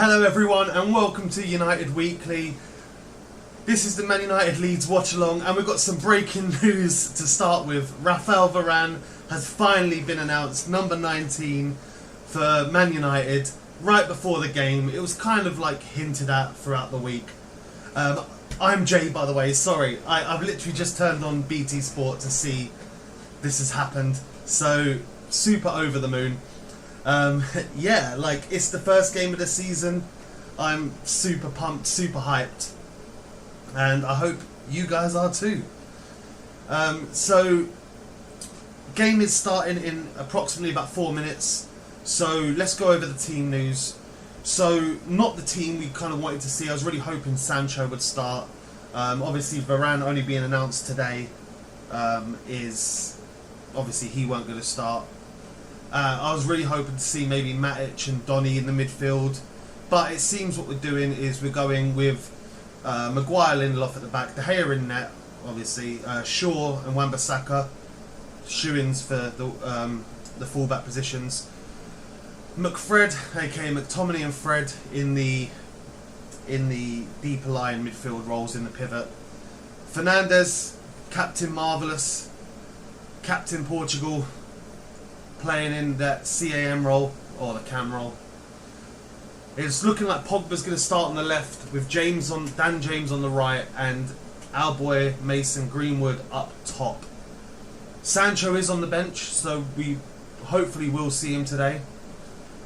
Hello everyone and welcome to United Weekly. This is the Man United Leeds Watchalong and we've got some breaking news to start with. Rafael Varane has finally been announced number 19 for Man United right before the game. It was kind of like hinted at throughout the week. I'm Jay, by the way, sorry. I've literally just turned on BT Sport to see this has happened. So, super over the moon. Yeah, like, it's the first game of the season. I'm super pumped, super hyped. And I hope you guys are too. So, game is starting in approximately about 4 minutes. So, let's go over the team news. So, not the team we kind of wanted to see. I was really hoping Sancho would start. Obviously, Varane only being announced today is... Obviously, he weren't going to start. I was really hoping to see maybe Matic and Donny in the midfield. But it seems what we're doing is we're going with Maguire, Lindelof at the back, De Gea in net, obviously, Shaw and Wan-Bissaka, shoo-ins for the fullback positions. McFred, aka McTominay and Fred in the deeper line midfield roles in the pivot. Fernandes, Captain Marvellous, Captain Portugal, playing in that CAM role, or the cam role. It's looking like Pogba's going to start on the left with Dan James on the right and our boy Mason Greenwood up top. Sancho is on the bench, so we hopefully will see him today.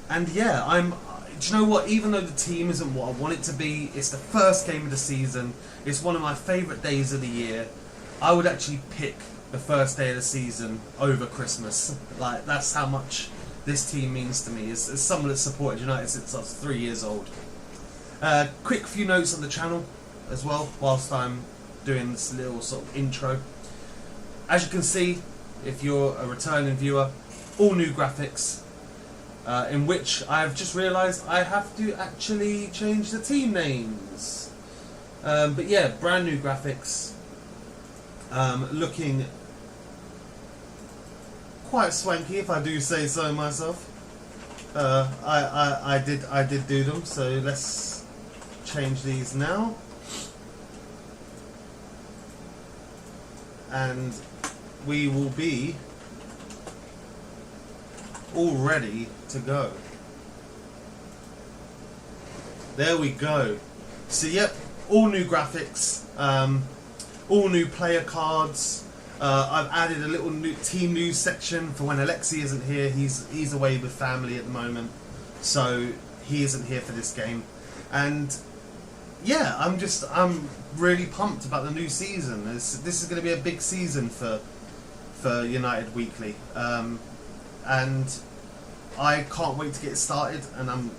And yeah, do you know what? Even though the team isn't what I want it to be, it's the first game of the season. It's one of my favourite days of the year. I would actually pick the first day of the season over Christmas. Like, that's how much this team means to me. As someone that's supported United since I was 3 years old. Quick few notes on the channel as well, whilst I'm doing this little sort of intro. As you can see, if you're a returning viewer, all new graphics, in which I've just realised I have to actually change the team names. But yeah, brand new graphics. Looking quite swanky, if I do say so myself. I did do them, so let's change these now. And we will be all ready to go. There we go. So yep, all new graphics. All new player cards. I've added a little new team news section for when Alexi isn't here. He's away with family at the moment, so he isn't here for this game. And yeah, I'm really pumped about the new season. This is going to be a big season for United Weekly, and I can't wait to get it started. And I'm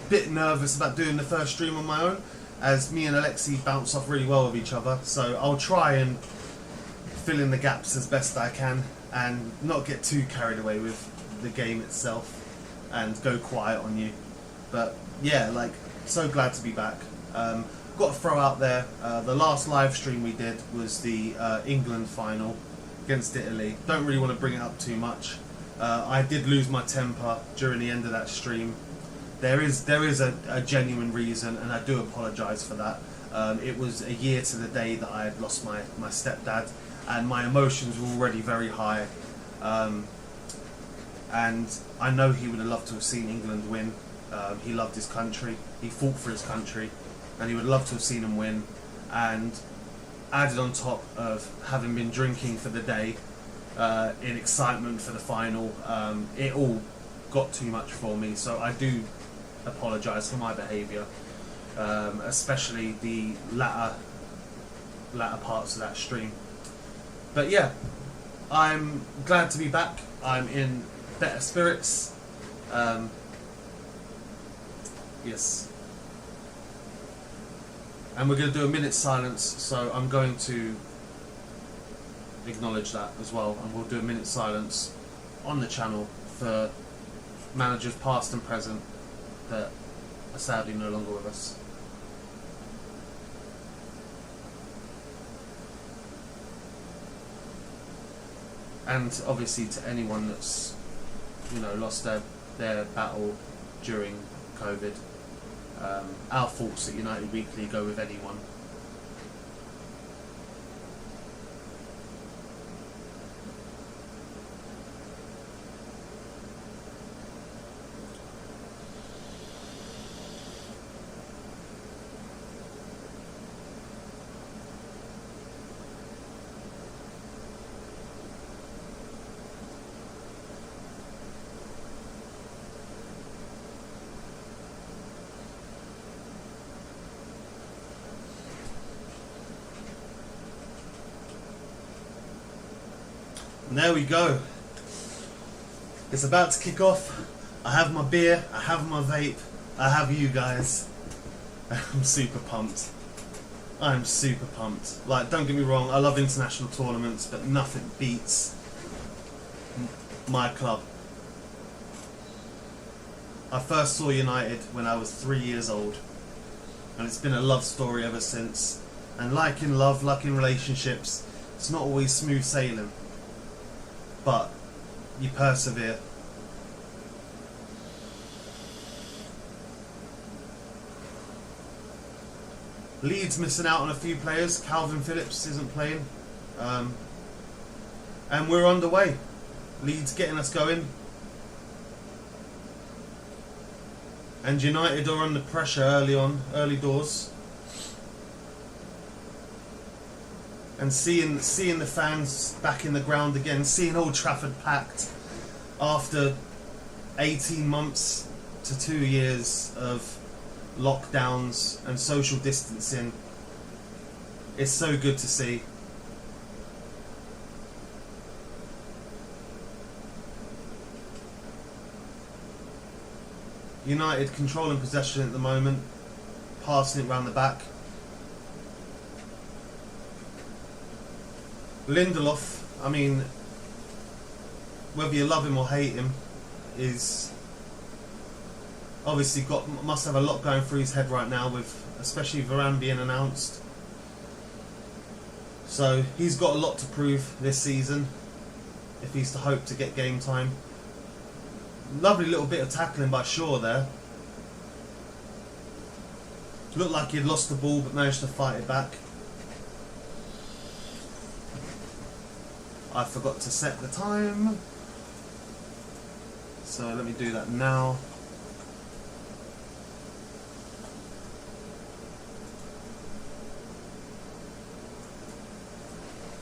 a bit nervous about doing the first stream on my own, as me and Alexi bounce off really well with each other. So I'll try and fill in the gaps as best I can and not get too carried away with the game itself and go quiet on you. But yeah, like, so glad to be back. Got to throw out there, the last live stream we did was the England final against Italy. Don't really want to bring it up too much. I did lose my temper during the end of that stream. There is a genuine reason, and I do apologise for that. It was a year to the day that I had lost my stepdad, and my emotions were already very high. And I know he would have loved to have seen England win. He loved his country, he fought for his country, and he would love to have seen him win. And added on top of having been drinking for the day, in excitement for the final, it all got too much for me. So I do apologise for my behaviour, especially the latter parts of that stream. But yeah, I'm glad to be back. I'm in better spirits. Yes. And we're going to do a minute's silence, so I'm going to acknowledge that as well, and we'll do a minute's silence on the channel for managers past and present that are sadly no longer with us. And obviously to anyone that's, you know, lost their battle during COVID. Our thoughts at United Weekly go with anyone. And there we go. It's about to kick off. I have my beer, I have my vape, I have you guys. I'm super pumped. I'm super pumped. Like, don't get me wrong, I love international tournaments, but nothing beats my club. I first saw United when I was 3 years old, and it's been a love story ever since. And like in love, like in relationships, it's not always smooth sailing, but you persevere. Leeds missing out on a few players. Calvin Phillips isn't playing, and we're underway. Leeds getting us going, and United are under pressure early doors. And seeing the fans back in the ground again, seeing Old Trafford packed after 18 months to 2 years of lockdowns and social distancing, it's so good to see. United controlling possession at the moment, passing it round the back. Lindelof, I mean, whether you love him or hate him, is obviously must have a lot going through his head right now, with especially Varane being announced. So he's got a lot to prove this season if he's to hope to get game time. Lovely little bit of tackling by Shaw there. Looked like he'd lost the ball but managed to fight it back. I forgot to set the time, so let me do that now.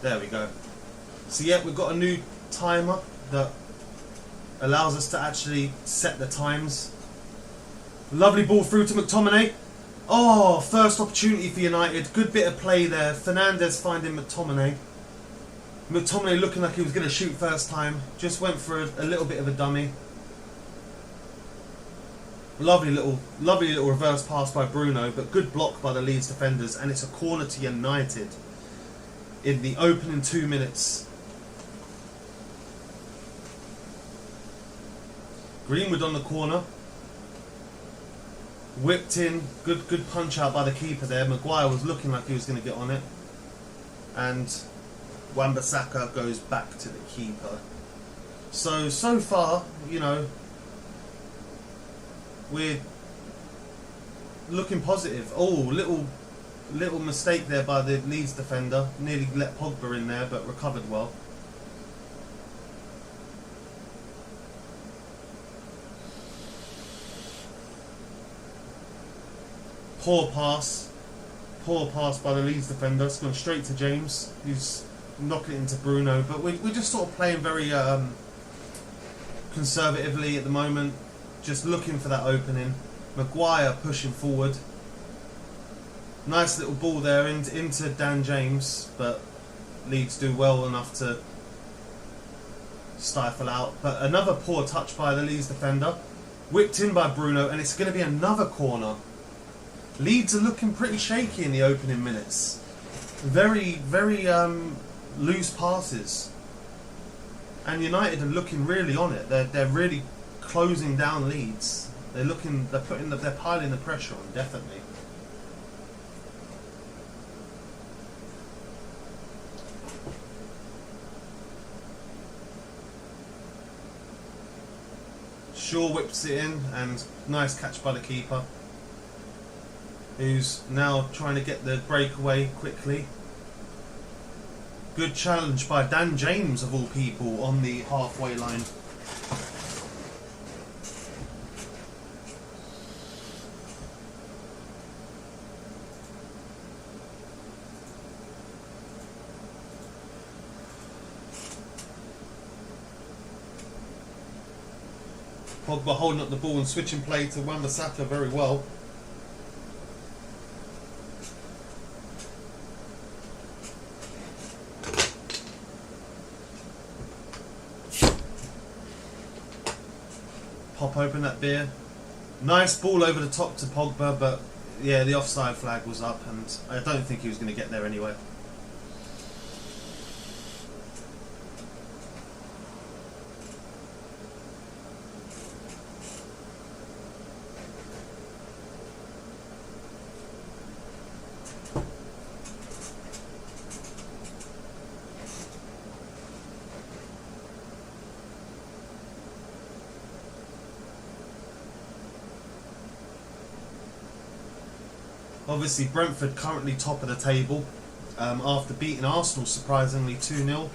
There we go. So yeah, we've got a new timer that allows us to actually set the times. Lovely ball through to McTominay. Oh, first opportunity for United. Good bit of play there. Fernandes finding McTominay. McTominay looking like he was going to shoot first time. Just went for a little bit of a dummy. Lovely little reverse pass by Bruno, but good block by the Leeds defenders, and it's a corner to United in the opening 2 minutes. Greenwood on the corner. Whipped in. Good punch out by the keeper there. Maguire was looking like he was going to get on it. And Wan-Bissaka goes back to the keeper. So far, you know, we're looking positive. Oh, little mistake there by the Leeds defender. Nearly let Pogba in there, but recovered well. Poor pass by the Leeds defender. It's gone straight to James, who's knocking it into Bruno. But we're just sort of playing very conservatively at the moment, just looking for that opening. Maguire pushing forward. Nice little ball there into Dan James, but Leeds do well enough to stifle out. But another poor touch by the Leeds defender. Whipped in by Bruno, and it's going to be another corner. Leeds are looking pretty shaky in the opening minutes. Very loose passes. And United are looking really on it. They're really closing down Leeds. They're piling the pressure on, definitely. Shaw whips it in, and nice catch by the keeper, who's now trying to get the breakaway quickly. Good challenge by Dan James, of all people, on the halfway line. Pogba holding up the ball and switching play to Wan-Bissaka very well. Pop open that beer. Nice ball over the top to Pogba, but yeah, the offside flag was up, and I don't think he was going to get there anyway. Obviously, Brentford currently top of the table after beating Arsenal surprisingly 2-0.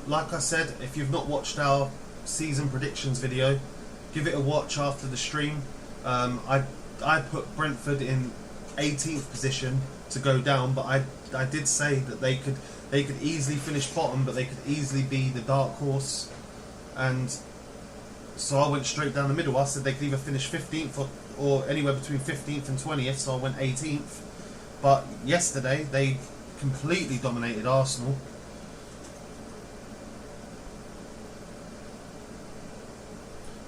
Like I said, if you've not watched our season predictions video, give it a watch after the stream. I put Brentford in 18th position to go down, but I did say that they could easily finish bottom, but they could easily be the dark horse, and so I went straight down the middle. I said they could either finish 15th or anywhere between 15th and 20th, so I went 18th. But yesterday they completely dominated Arsenal.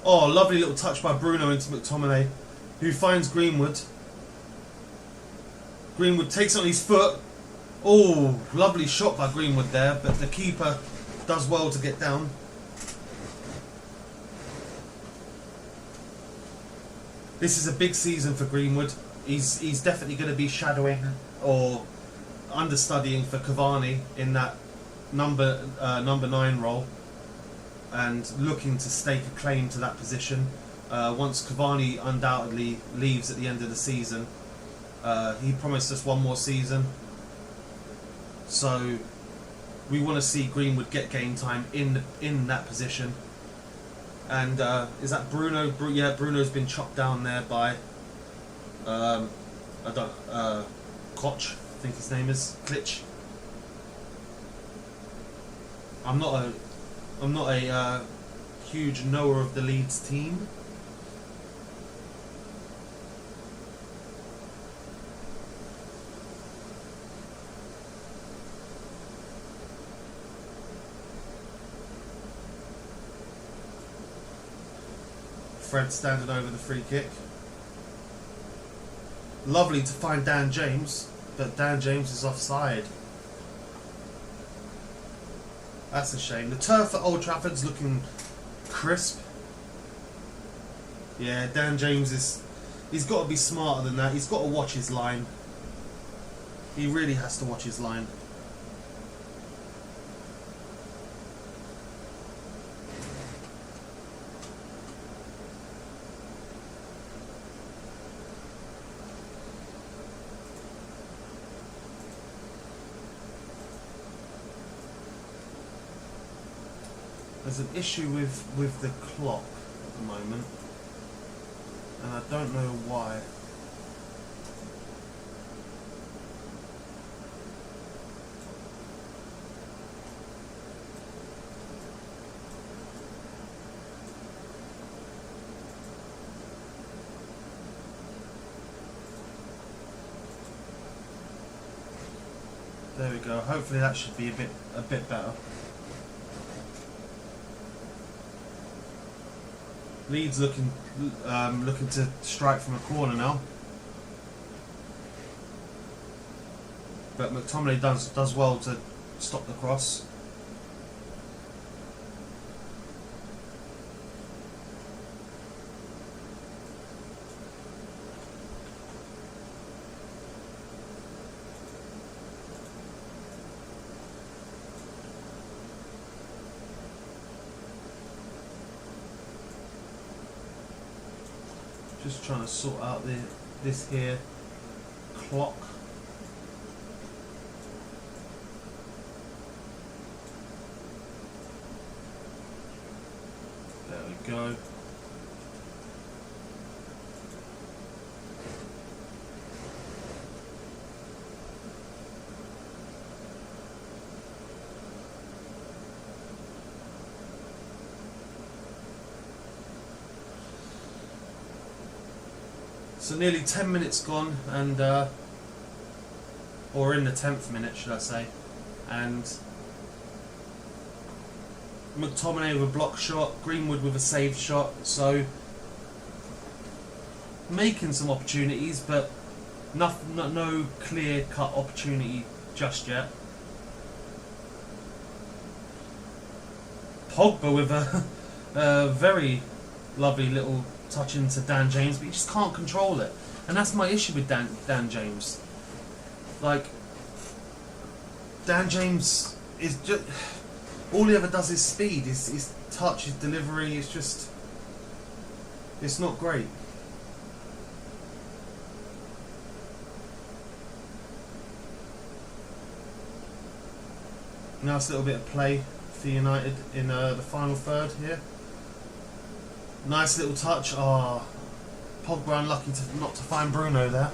Oh, lovely little touch by Bruno into McTominay, who finds Greenwood. Greenwood takes it on his foot. Oh, lovely shot by Greenwood there, but the keeper does well to get down. This is a big season for Greenwood. He's definitely going to be shadowing or understudying for Cavani in that number 9 role, and looking to stake a claim to that position. Once Cavani undoubtedly leaves at the end of the season, he promised us one more season, so we want to see Greenwood get game time in that position. And is that Bruno? Yeah, Bruno's been chopped down there by Koch, I think his name is Klitsch. I'm not a huge knower of the Leeds team. Fred standing over the free kick. Lovely to find Dan James, but Dan James is offside. That's a shame. The turf at Old Trafford's looking crisp. Yeah, Dan James he's got to be smarter than that. He's got to watch his line. He really has to watch his line. There's an issue with the clock at the moment, and I don't know why. There we go. Hopefully that should be a bit better. Leeds looking to strike from a corner now, but McTominay does well to stop the cross. Just trying to sort out this here clock. There we go. So nearly 10 minutes gone, and or in the 10th minute, should I say, and McTominay with a block shot, Greenwood with a saved shot, so making some opportunities, but no clear-cut opportunity just yet. Pogba with a very lovely little touch into Dan James, but he just can't control it, and that's my issue with Dan James. Like, Dan James is just, all he ever does is speed, his touch, his delivery. It's not great. Nice little bit of play for United in the final third here. Nice little touch. Ah, Pogba unlucky not to find Bruno there.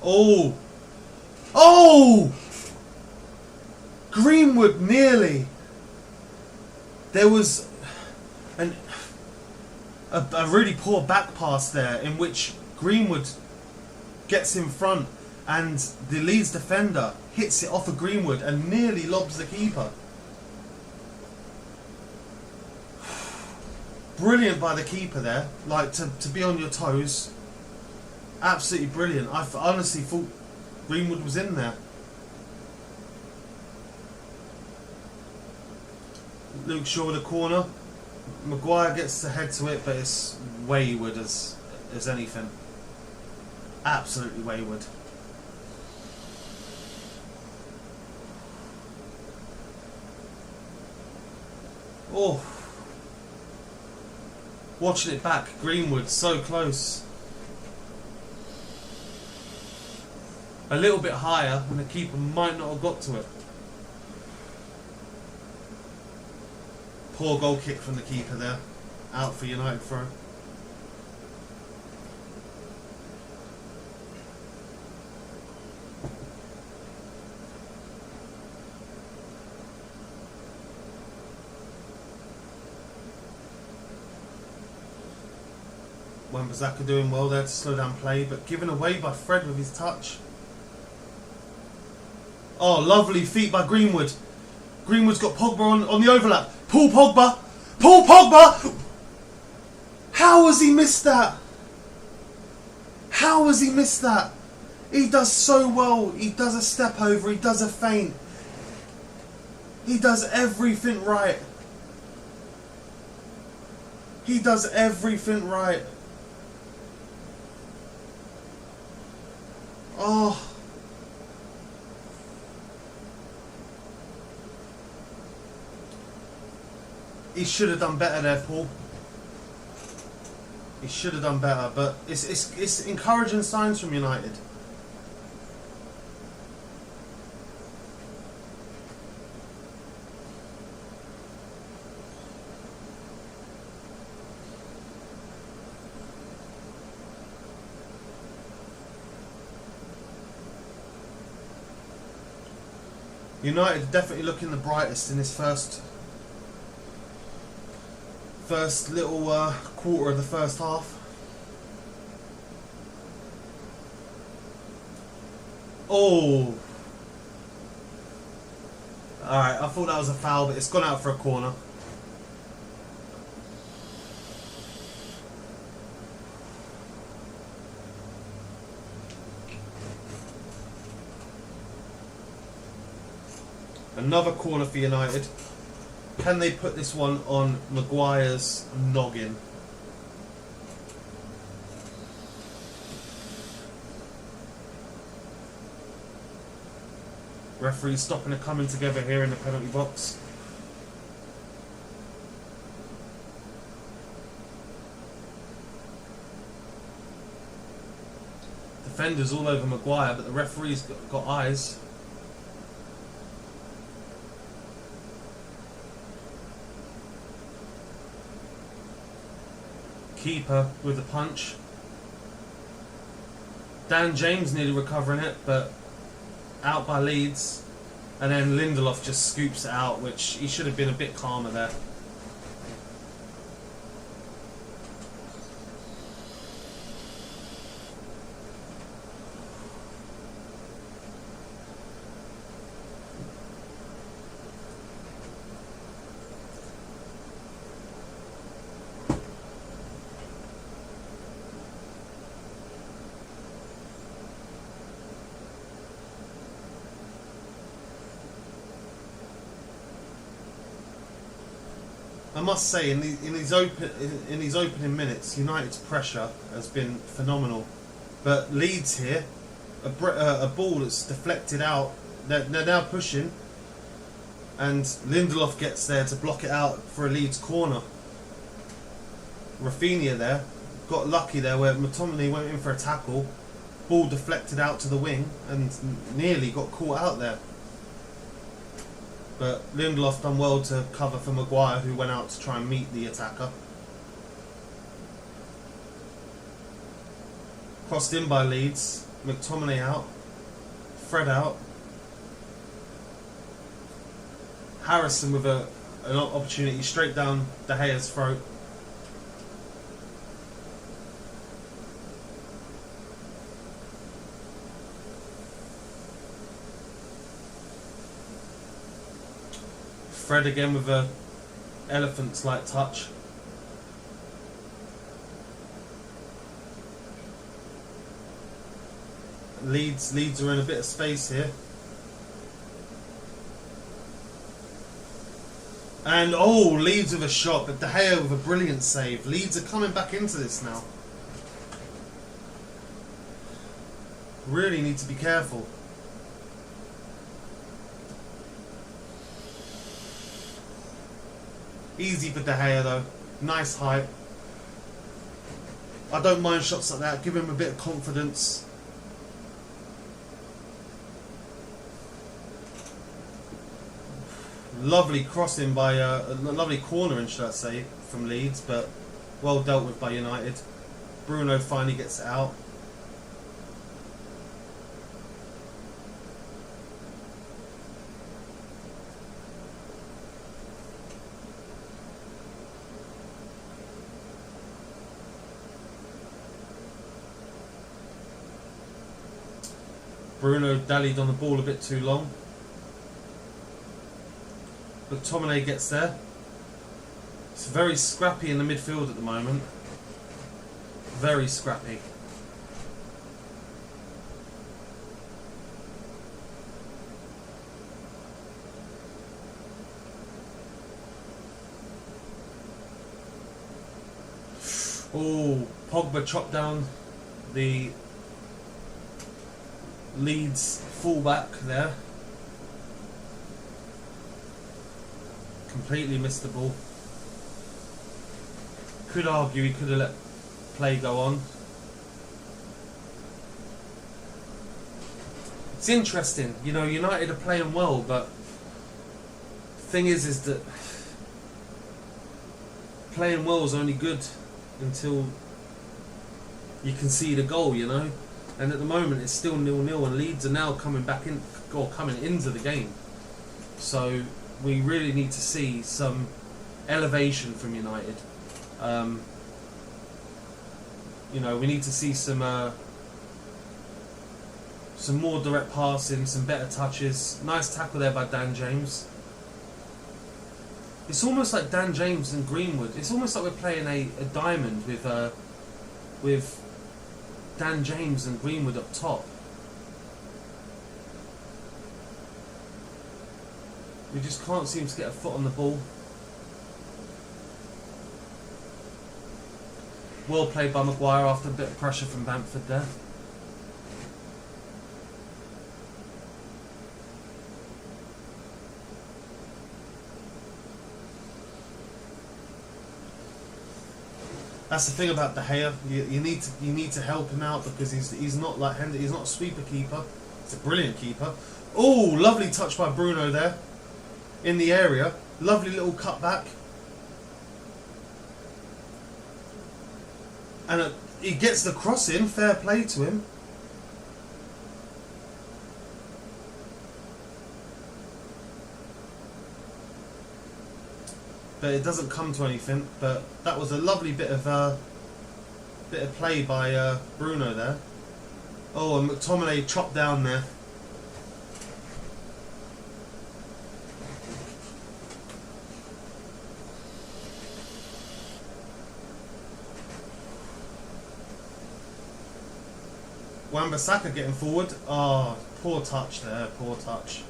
Oh! Oh! Greenwood nearly. There was a really poor back pass there in which Greenwood gets in front and the Leeds defender hits it off of Greenwood and nearly lobs the keeper. Brilliant by the keeper there, like to be on your toes. Absolutely brilliant. I honestly thought Greenwood was in there. Luke Shaw with a corner. Maguire gets to head to it, but it's wayward as anything. Absolutely wayward. Oh, watching it back, Greenwood so close. A little bit higher, and the keeper might not have got to it. Poor goal kick from the keeper there. Out for United throw. Wan-Bissaka doing well there to slow down play, but given away by Fred with his touch. Oh, lovely feet by Greenwood. Greenwood's got Pogba on the overlap. Pull Pogba! Pull Pogba! How has he missed that? How has he missed that? He does so well. He does a step over. He does a feint. He does everything right. He does everything right. Oh. He should have done better there, Paul. He should have done better, but it's encouraging signs from United. United definitely looking the brightest in this first little quarter of the first half. Oh! Alright, I thought that was a foul, but it's gone out for a corner. Another corner for United. Can they put this one on Maguire's noggin? Referee stopping it coming together here in the penalty box. Defenders all over Maguire, but the referee's got eyes. Keeper with the punch. Dan James nearly recovering it, but out by Leeds. And then Lindelof just scoops it out, which he should have been a bit calmer there. I must say, in these opening minutes, United's pressure has been phenomenal. But Leeds here, a ball that's deflected out. They're now pushing, and Lindelof gets there to block it out for a Leeds corner. Rafinha there got lucky there where McTominay went in for a tackle, ball deflected out to the wing, and nearly got caught out there. But Lindelof done well to cover for Maguire, who went out to try and meet the attacker. Crossed in by Leeds. McTominay out. Fred out. Harrison with an opportunity straight down De Gea's throat. Fred again with a elephant-like touch. Leeds are in a bit of space here. And Leeds with a shot, but De Gea with a brilliant save. Leeds are coming back into this now. Really need to be careful. Easy for De Gea though. Nice height. I don't mind shots like that. Give him a bit of confidence. Lovely crossing by lovely cornering, should I say, from Leeds, but well dealt with by United. Bruno finally gets it out. Bruno dallied on the ball a bit too long. But McTominay gets there. It's very scrappy in the midfield at the moment. Very scrappy. Pogba chopped down the Leeds fullback there. Completely missed the ball. Could argue he could have let play go on. It's interesting, you know, United are playing well, but the thing is that playing well is only good until you concede a goal, you know. And at the moment it's still 0-0, and Leeds are now coming back in, or coming into the game. So we really need to see some elevation from United. You know, we need to see some more direct passing, some better touches. Nice tackle there by Dan James. It's almost like Dan James and Greenwood. It's almost like we're playing a diamond with Dan James and Greenwood up top. We just can't seem to get a foot on the ball. Well played by Maguire after a bit of pressure from Bamford there. That's the thing about De Gea. You need to help him out because he's not like he's not a sweeper keeper. He's a brilliant keeper. Oh, lovely touch by Bruno there in the area. Lovely little cutback. And he gets the cross in. Fair play to him. But it doesn't come to anything. But that was a lovely bit of play by Bruno there. Oh, and McTominay chopped down there. Wan-Bissaka getting forward. Oh, poor touch there, poor touch.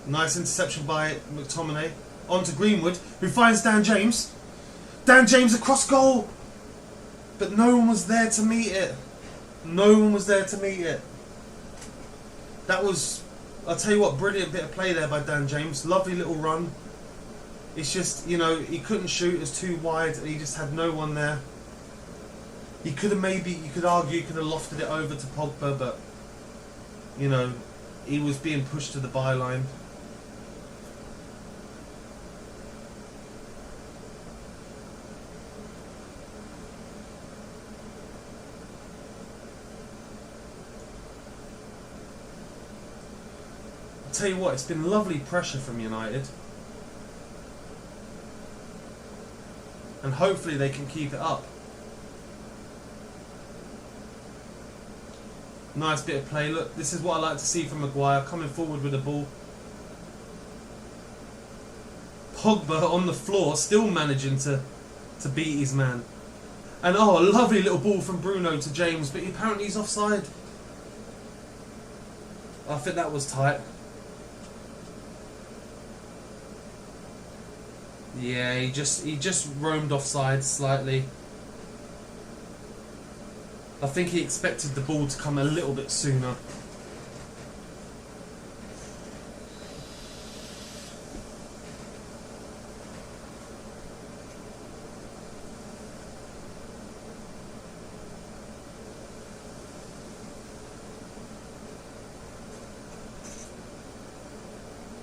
Nice interception by McTominay. On to Greenwood, who finds Dan James. Dan James across goal! But no one was there to meet it. No one was there to meet it. That was, I'll tell you what, brilliant bit of play there by Dan James. Lovely little run. It's just, you know, he couldn't shoot, it was too wide, and he just had no one there. He could have maybe, you could argue, he could have lofted it over to Pogba, but, you know, he was being pushed to the byline. I'll tell you what, it's been lovely pressure from United. And hopefully they can keep it up. Nice bit of play. Look, this is what I like to see from Maguire, coming forward with the ball. Pogba on the floor, still managing to beat his man. And oh, a lovely little ball from Bruno to James, but apparently he's offside. I think that was tight. Yeah, he just roamed offside slightly. I think he expected the ball to come a little bit sooner.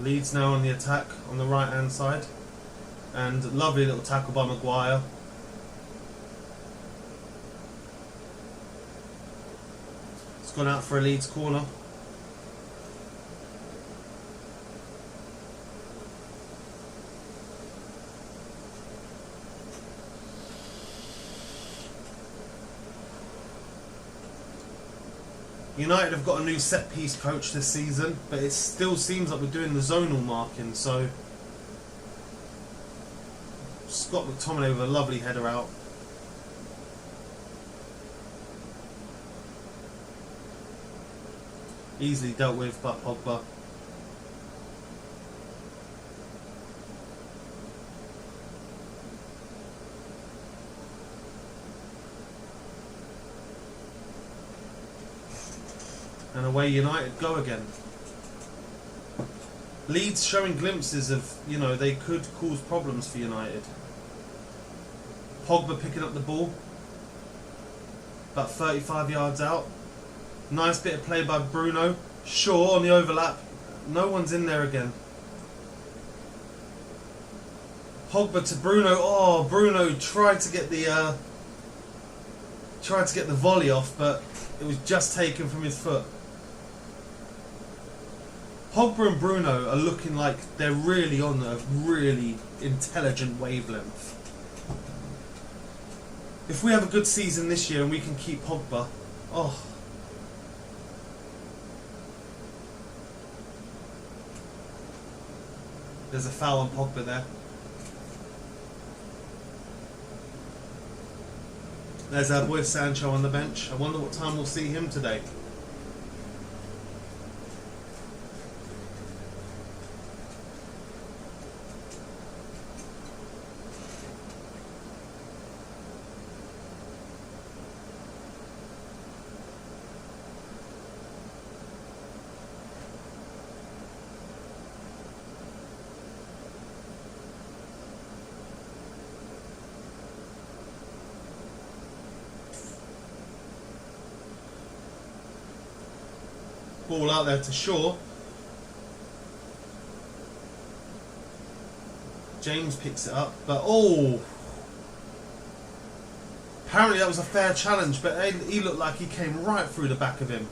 Leeds now on the attack on the right hand side. And lovely little tackle by Maguire. It's gone out for a Leeds corner. United have got a new set piece coach this season, but it still seems like we're doing the zonal marking, so Scott McTominay with a lovely header out. Easily dealt with by Pogba. And away United go again. Leeds showing glimpses of, you know, they could cause problems for United. Pogba picking up the ball. About 35 yards out. Nice bit of play by Bruno. Shaw on the overlap. No one's in there again. Pogba to Bruno. Oh, Bruno tried to get the volley off, but it was just taken from his foot. Pogba and Bruno are looking like they're really on a really intelligent wavelength. If we have a good season this year and we can keep Pogba, oh. There's a foul on Pogba there. There's our boy Sancho on the bench. I wonder what time we'll see him today. Ball out there to Shaw. James picks it up, but oh! Apparently that was a fair challenge, but he looked like he came right through the back of him.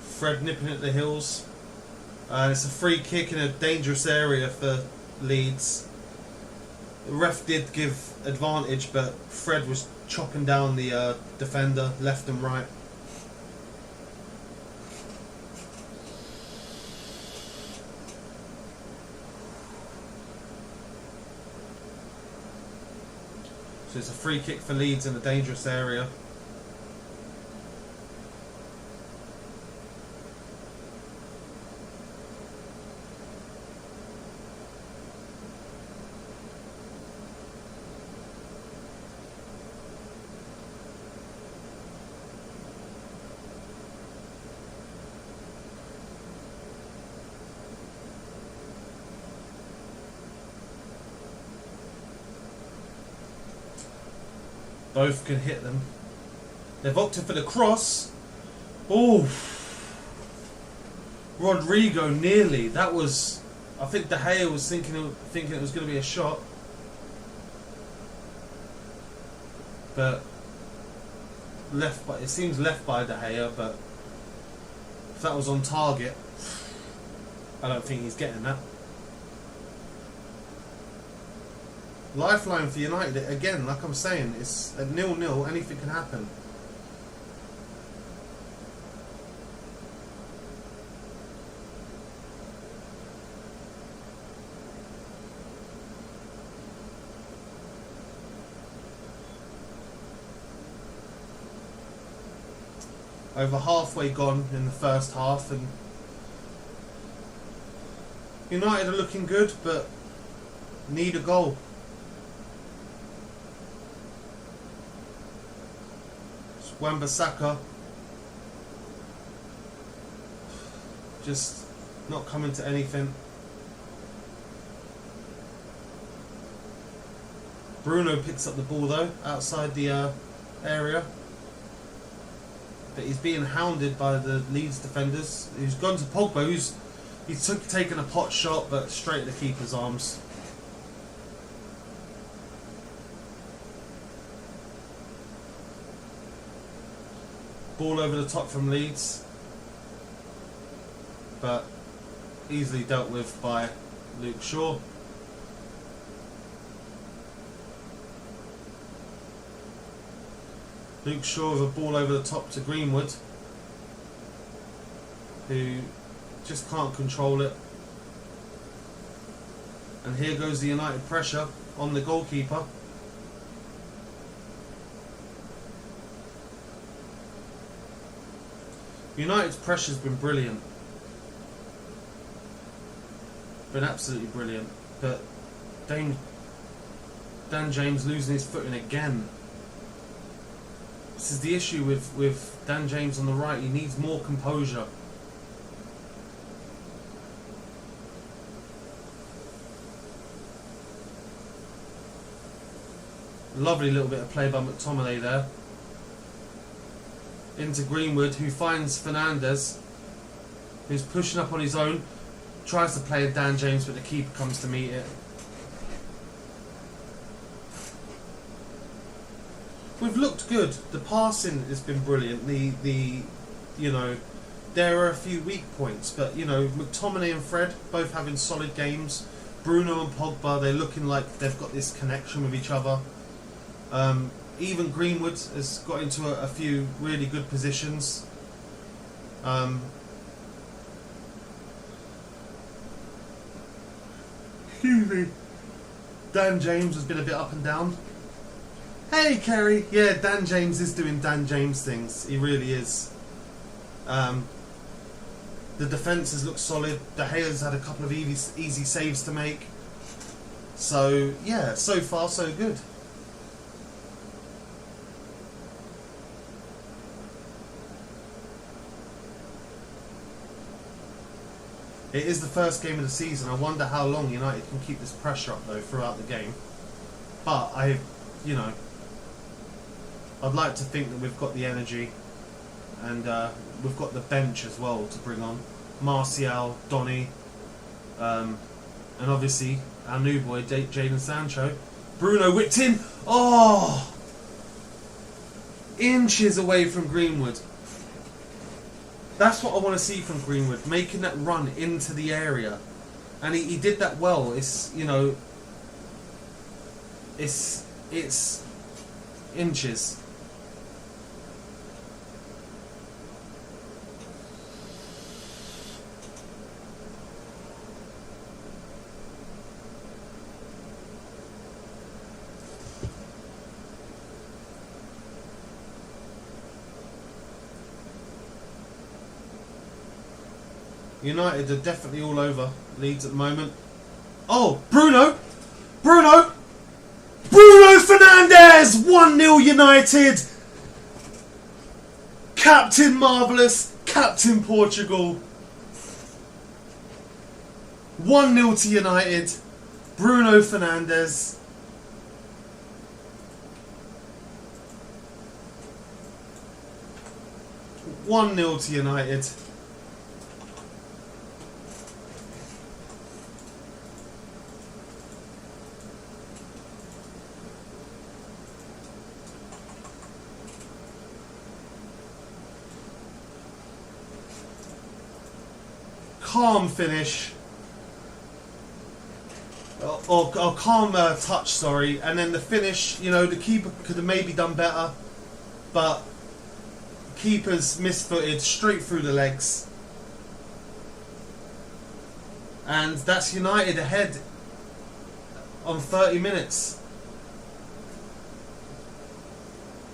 Fred nipping at the heels. It's a free kick in a dangerous area for Leeds. The ref did give advantage, but Fred was chopping down the defender left and right. So it's a free kick for Leeds in a dangerous area. Both can hit them. They've opted for the cross. Oh, Rodrigo nearly. That was. I think De Gea was thinking it was going to be a shot, but left by. It seems left by De Gea, but if that was on target, I don't think he's getting that. Lifeline for United, again, like I'm saying, it's a 0-0, anything can happen. Over halfway gone in the first half, and United are looking good, but need a goal. Wan-Bissaka just not coming to anything. Bruno picks up the ball though outside the area, but he's being hounded by the Leeds defenders. He's gone to Pogba, he's taken a pot shot, but straight at the keeper's arms. Ball over the top from Leeds, but easily dealt with by Luke Shaw. Luke Shaw with a ball over the top to Greenwood, who just can't control it. And here goes the United pressure on the goalkeeper. United's pressure's been brilliant. Been absolutely brilliant. But Dan James losing his footing again. This is the issue with Dan James on the right. He needs more composure. Lovely little bit of play by McTominay there. Into Greenwood, who finds Fernandez, who's pushing up on his own, tries to play a Dan James, but the keeper comes to meet it. We've looked good. The passing has been brilliant. The you know, there are a few weak points, but you know, McTominay and Fred both having solid games. Bruno and Pogba, they're looking like they've got this connection with each other. Even Greenwood has got into a few really good positions. Excuse me. Dan James has been a bit up and down. Hey Kerry, yeah, Dan James is doing Dan James things. He really is. The defence has looked solid. De Gea's had a couple of easy saves to make. So yeah, so far so good. It is the first game of the season. I wonder how long United can keep this pressure up though throughout the game. But I'd like to think that we've got the energy, and we've got the bench as well to bring on Martial, Donny, and obviously our new boy Jadon Sancho. Bruno whipped in. Oh, inches away from Greenwood. That's what I want to see from Greenwood, making that run into the area, and he did that well. It's it's inches. United are definitely all over Leeds at the moment. Oh, Bruno Fernandes! 1-0 United. Captain Marvellous, Captain Portugal. 1-0 to United. Bruno Fernandes. (1-0 to United. Calm finish, or calm touch, sorry, and then the finish, the keeper could have maybe done better, but keeper's misfooted straight through the legs, and that's United ahead on 30 minutes,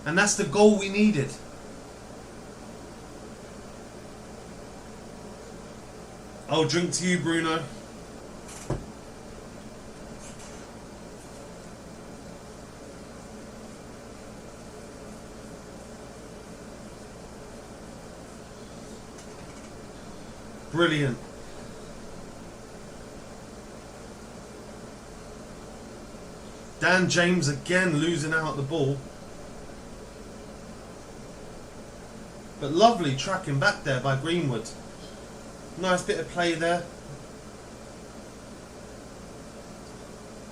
and that's the goal we needed. I'll drink to you, Bruno. Brilliant. Dan James again losing out the ball. But lovely tracking back there by Greenwood. Nice bit of play there.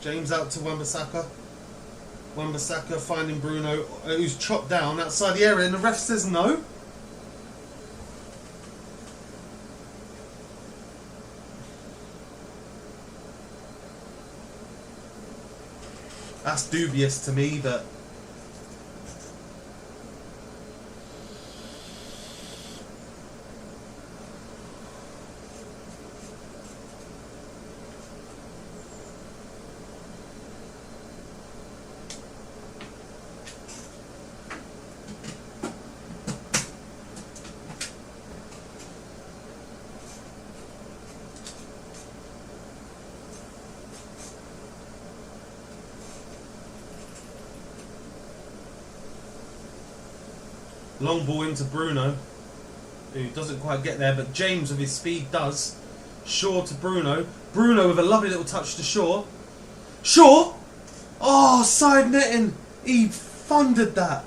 James out to Wan-Bissaka. Wan-Bissaka finding Bruno, who's chopped down outside the area, and the ref says no. That's dubious to me, but long ball into Bruno, who doesn't quite get there, but James with his speed does. Shaw to Bruno. Bruno with a lovely little touch to Shaw. Shaw! Oh, side netting. He thundered that.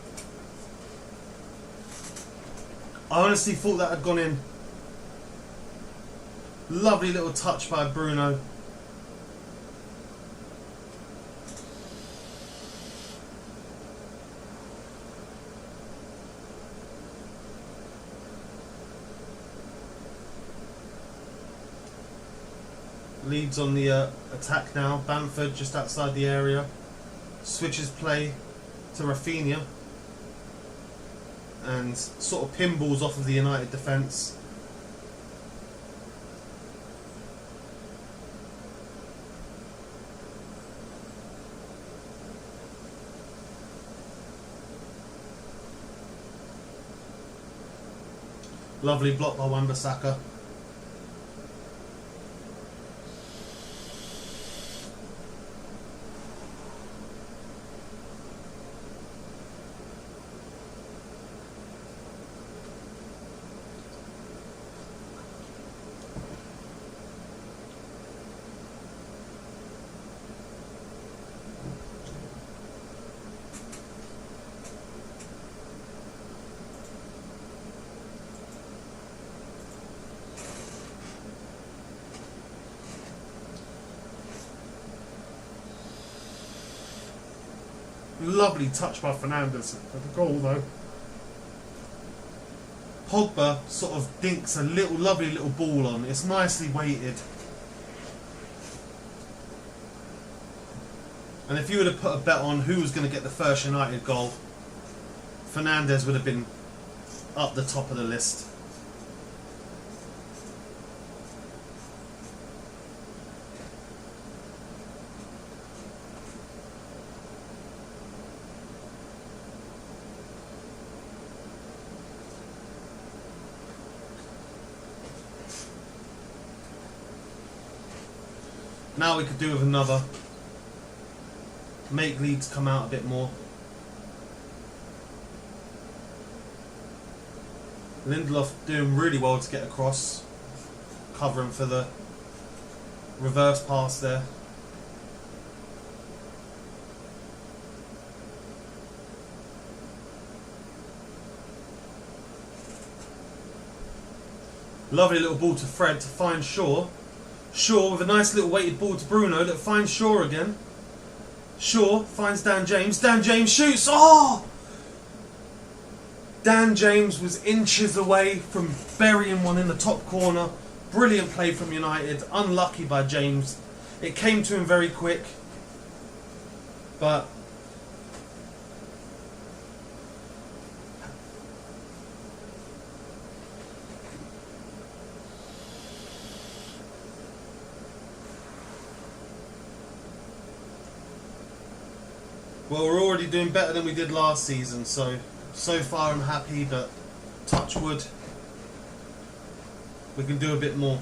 I honestly thought that had gone in. Lovely little touch by Bruno. Leeds on the attack now. Bamford just outside the area. Switches play to Rafinha. And sort of pinballs off of the United defence. Lovely block by Wan-Bissaka. Lovely touch by Fernandes for the goal though. Pogba sort of dinks a lovely little ball on. It's nicely weighted. And if you would have put a bet on who was going to get the first United goal, Fernandes would have been up the top of the list. Now we could do with another. Make Leeds come out a bit more. Lindelof doing really well to get across, covering for the reverse pass there. Lovely little ball to Fred to find Shaw. Shaw with a nice little weighted ball to Bruno that finds Shaw again. Shaw finds Dan James. Dan James shoots. Oh! Dan James was inches away from burying one in the top corner. Brilliant play from United. Unlucky by James. It came to him very quick. But well, we're already doing better than we did last season, so far I'm happy, but touch wood, we can do a bit more.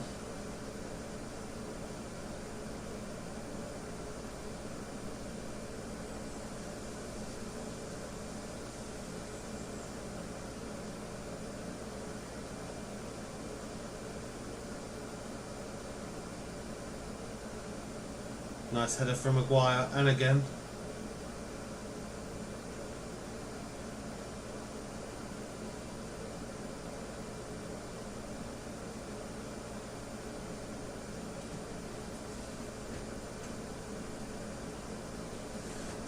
Nice header from Maguire, and again.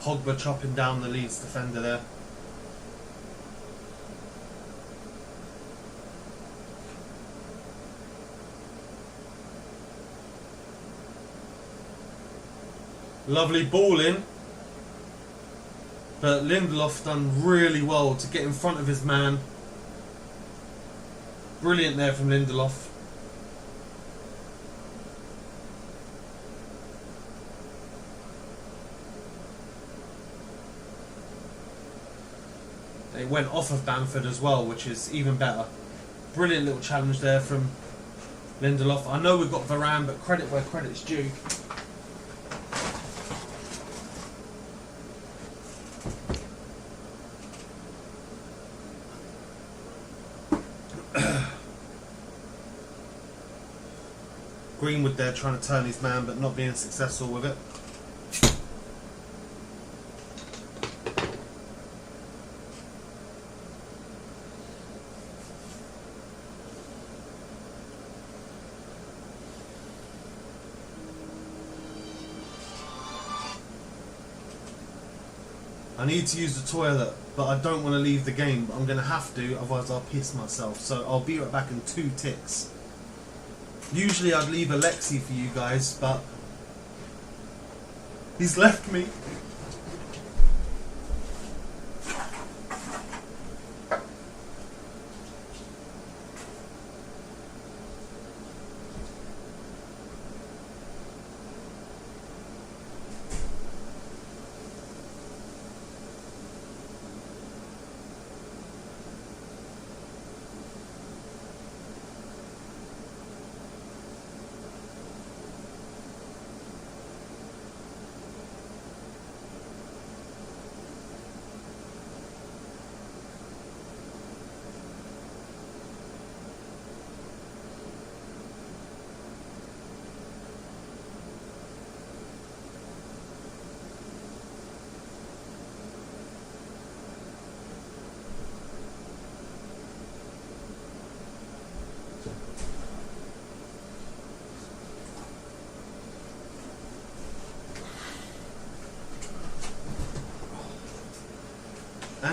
Pogba chopping down the Leeds defender there. Lovely ball in, but Lindelof done really well to get in front of his man. Brilliant there from Lindelof. It went off of Bamford as well, which is even better. Brilliant little challenge there from Lindelof. I know we've got Varane, but credit where credit's due. Greenwood there trying to turn his man, but not being successful with it. I need to use the toilet, but I don't want to leave the game, but I'm going to have to, otherwise I'll piss myself. So I'll be right back in 2 ticks. Usually I'd leave Alexi for you guys, but he's left me.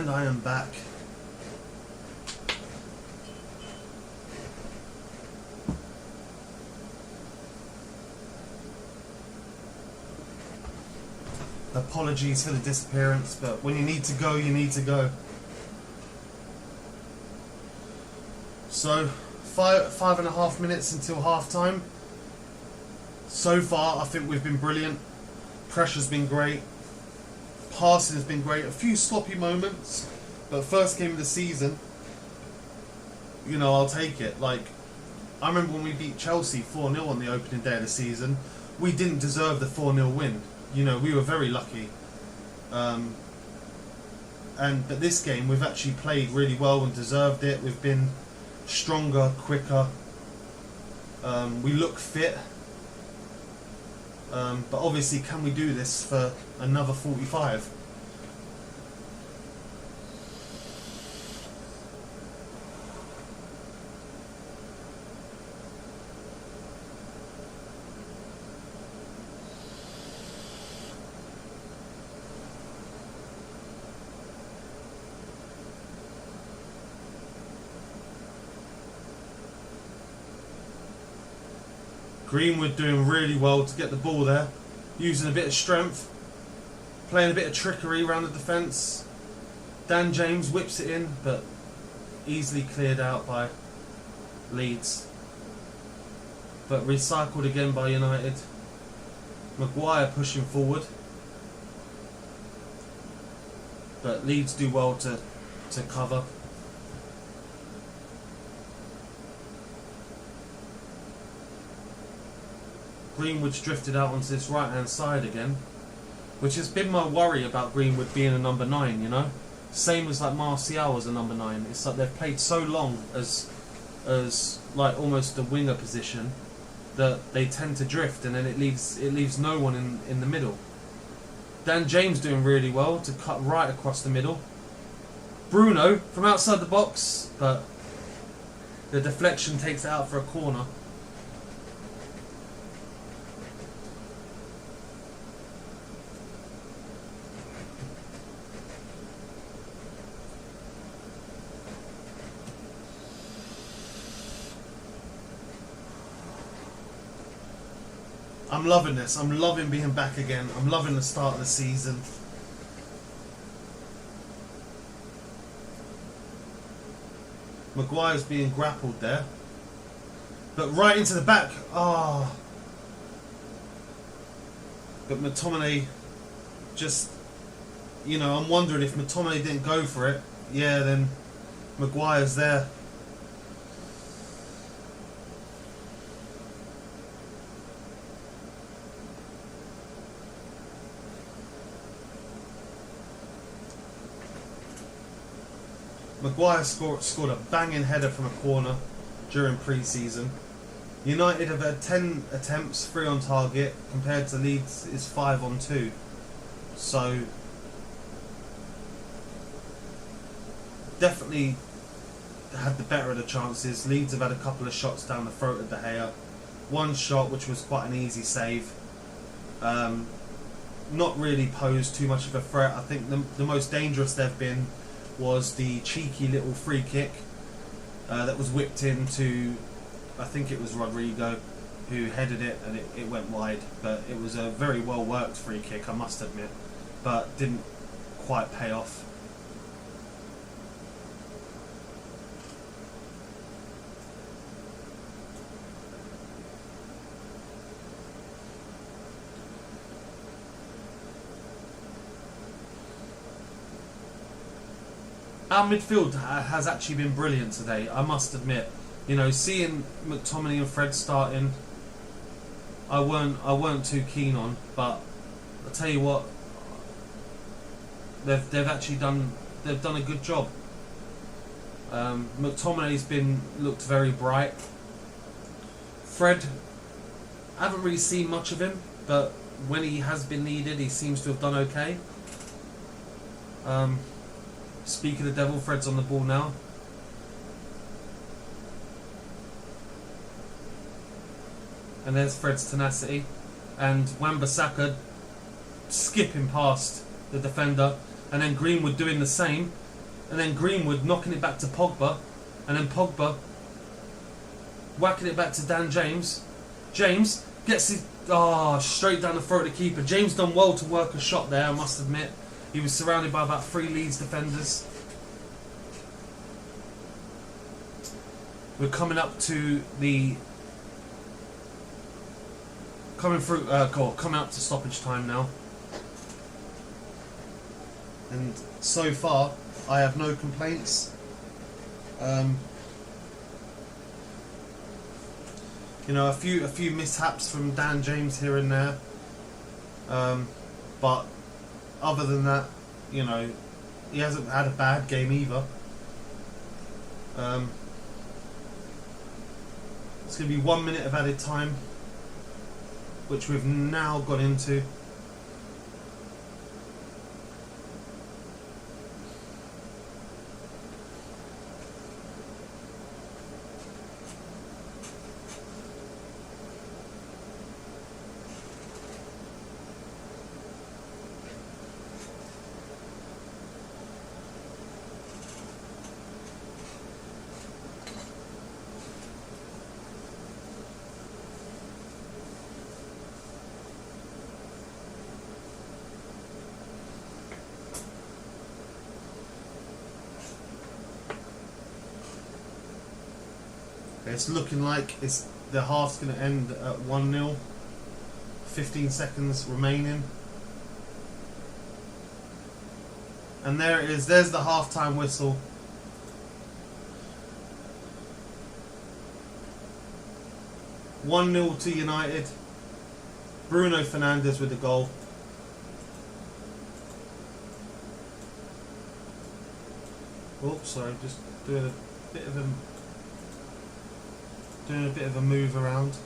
And I am back. Apologies for the disappearance, but when you need to go, you need to go. So, 5.5 minutes until half time. So far, I think we've been brilliant. Pressure's been great. Passing has been great. A few sloppy moments, but first game of the season, you know, I'll take it. Like, I remember when we beat Chelsea 4-0 on the opening day of the season. We didn't deserve the 4-0 win. You know, we were very lucky. But this game, we've actually played really well and deserved it. We've been stronger, quicker. We look fit. But obviously, can we do this for another 45? Greenwood doing really well to get the ball there, using a bit of strength, playing a bit of trickery around the defence. Dan James whips it in, but easily cleared out by Leeds. But recycled again by United. Maguire pushing forward, but Leeds do well to cover. Greenwood's drifted out onto this right hand side again, which has been my worry about Greenwood being a number 9, you know? Same as like Martial as a number 9. It's like they've played so long as like almost a winger position that they tend to drift, and then it leaves no one in the middle. Dan James doing really well to cut right across the middle. Bruno from outside the box, but the deflection takes it out for a corner. I'm loving this. I'm loving being back again. I'm loving the start of the season. Maguire's being grappled there. But right into the back. Ah. Oh. But McTominay just, you know, I'm wondering if McTominay didn't go for it. Yeah, then Maguire's there. Maguire scored a banging header from a corner during pre-season. United have had 10 attempts, 3 on target, compared to Leeds is 5 on 2. So definitely had the better of the chances. Leeds have had a couple of shots down the throat of De Gea. One shot which was quite an easy save. Not really posed too much of a threat. I think the most dangerous they've been was the cheeky little free kick that was whipped into, I think it was Rodrigo, who headed it, and it went wide. But it was a very well worked free kick, I must admit, but didn't quite pay off. Our midfield has actually been brilliant today, I must admit. You know, seeing McTominay and Fred starting, I weren't too keen on, but I'll tell you what, they've actually done a good job. McTominay's looked very bright. Fred, I haven't really seen much of him, but when he has been needed, he seems to have done okay. Speak of the devil, Fred's on the ball now. And there's Fred's tenacity. And Wan-Bissaka skipping past the defender. And then Greenwood doing the same. and then Greenwood knocking it back to Pogba, and then Pogba whacking it back to Dan James. James gets his straight down the throat of the keeper. James done well to work a shot there, I must admit. He was surrounded by about 3 Leeds defenders. We're coming up to the coming out to stoppage time now. And so far I have no complaints. You know, a few mishaps from Dan James here and there, but other than that, you know, he hasn't had a bad game either. It's going to be 1 minute of added time, which we've now got into. It's looking like the half's going to end at 1-0. 15 seconds remaining. And there it is. There's the half-time whistle. (1-0) to United. Bruno Fernandes with the goal. Oops, sorry, just doing a bit of a move around.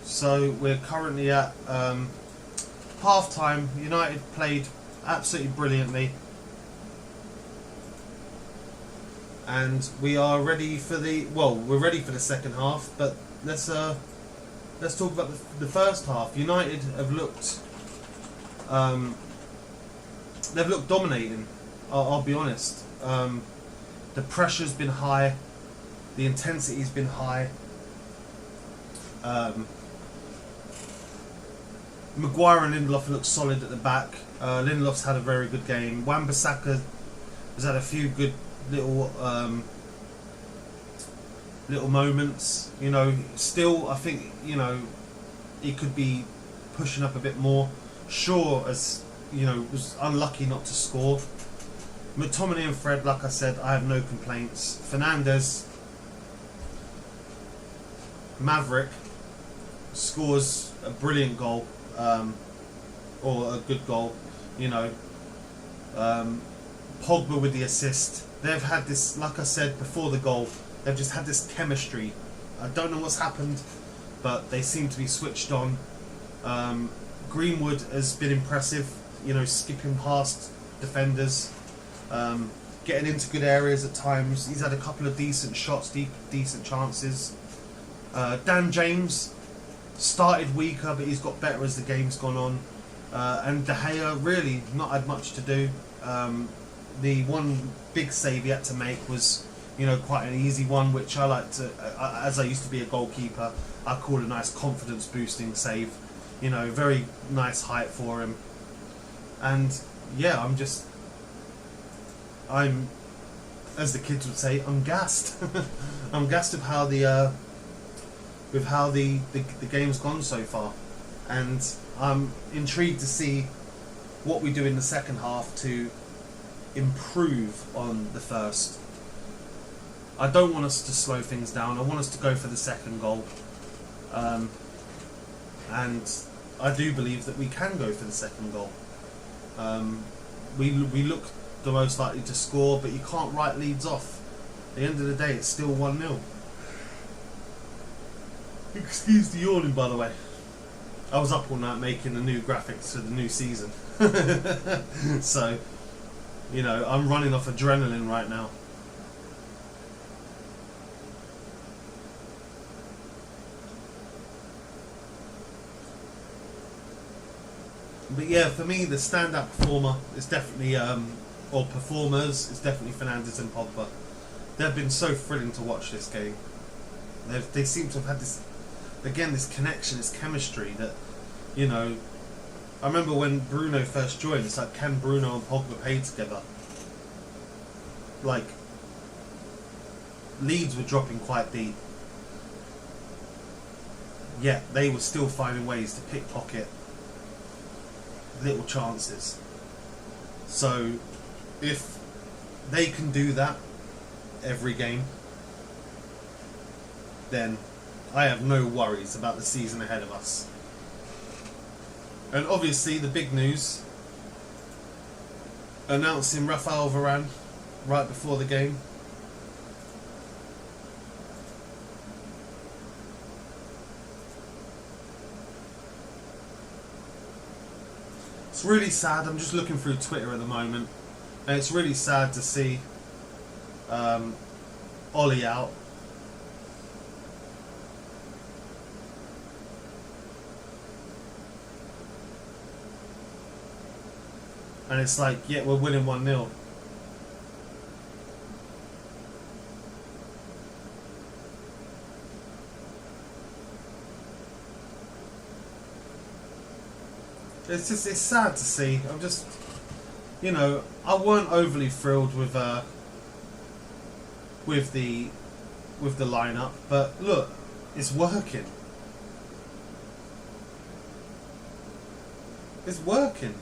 So we're currently at half time. United played absolutely brilliantly, and we are ready for we're ready for the second half. But let's talk about the first half. United have looked they've looked dominating. I'll be honest. The pressure's been high, the intensity's been high. Maguire and Lindelof look solid at the back. Lindelof's had a very good game. Wan-Bissaka has had a few good little moments. You know, still I think, you know, he could be pushing up a bit more. Shaw, as you know, was unlucky not to score. McTominay and Fred, like I said, I have no complaints. Fernandes, Maverick, scores a brilliant goal, or a good goal, you know. Pogba with the assist. They've had this, like I said before the goal, they've just had this chemistry. I don't know what's happened, but they seem to be switched on. Greenwood has been impressive, you know, skipping past defenders. Getting into good areas at times. He's had a couple of decent shots, decent chances. Dan James started weaker, but he's got better as the game's gone on. And De Gea really not had much to do. The one big save he had to make was, you know, quite an easy one, which I like to, as I used to be a goalkeeper, I call a nice confidence boosting save. You know, very nice height for him. And yeah, I'm, as the kids would say, I'm gassed. I'm gassed with how the game's gone so far, and I'm intrigued to see what we do in the second half to improve on the first. I don't want us to slow things down. I want us to go for the second goal, and I do believe that we can go for the second goal. We look the most likely to score, but you can't write Leeds off. At the end of the day, it's still 1-0. Excuse the yawning, by the way. I was up all night making the new graphics for the new season. So, you know, I'm running off adrenaline right now. But yeah, for me, the standout performer is definitely, or performers, is definitely Fernandes and Pogba. They've been so thrilling to watch this game. They seem to have had this, again, this connection, this chemistry that, you know, I remember when Bruno first joined, it's like, can Bruno and Pogba play together? Like, Leeds were dropping quite deep. Yet they were still finding ways to pickpocket little chances. So if they can do that every game, then I have no worries about the season ahead of us. And obviously the big news, announcing Raphael Varane right before the game. It's really sad. I'm just looking through Twitter at the moment, and it's really sad to see Ollie out. And it's like, yeah, we're winning 1-0. It's just, it's sad to see. I'm just, you know, I weren't overly thrilled with the lineup, but look, it's working. It's working.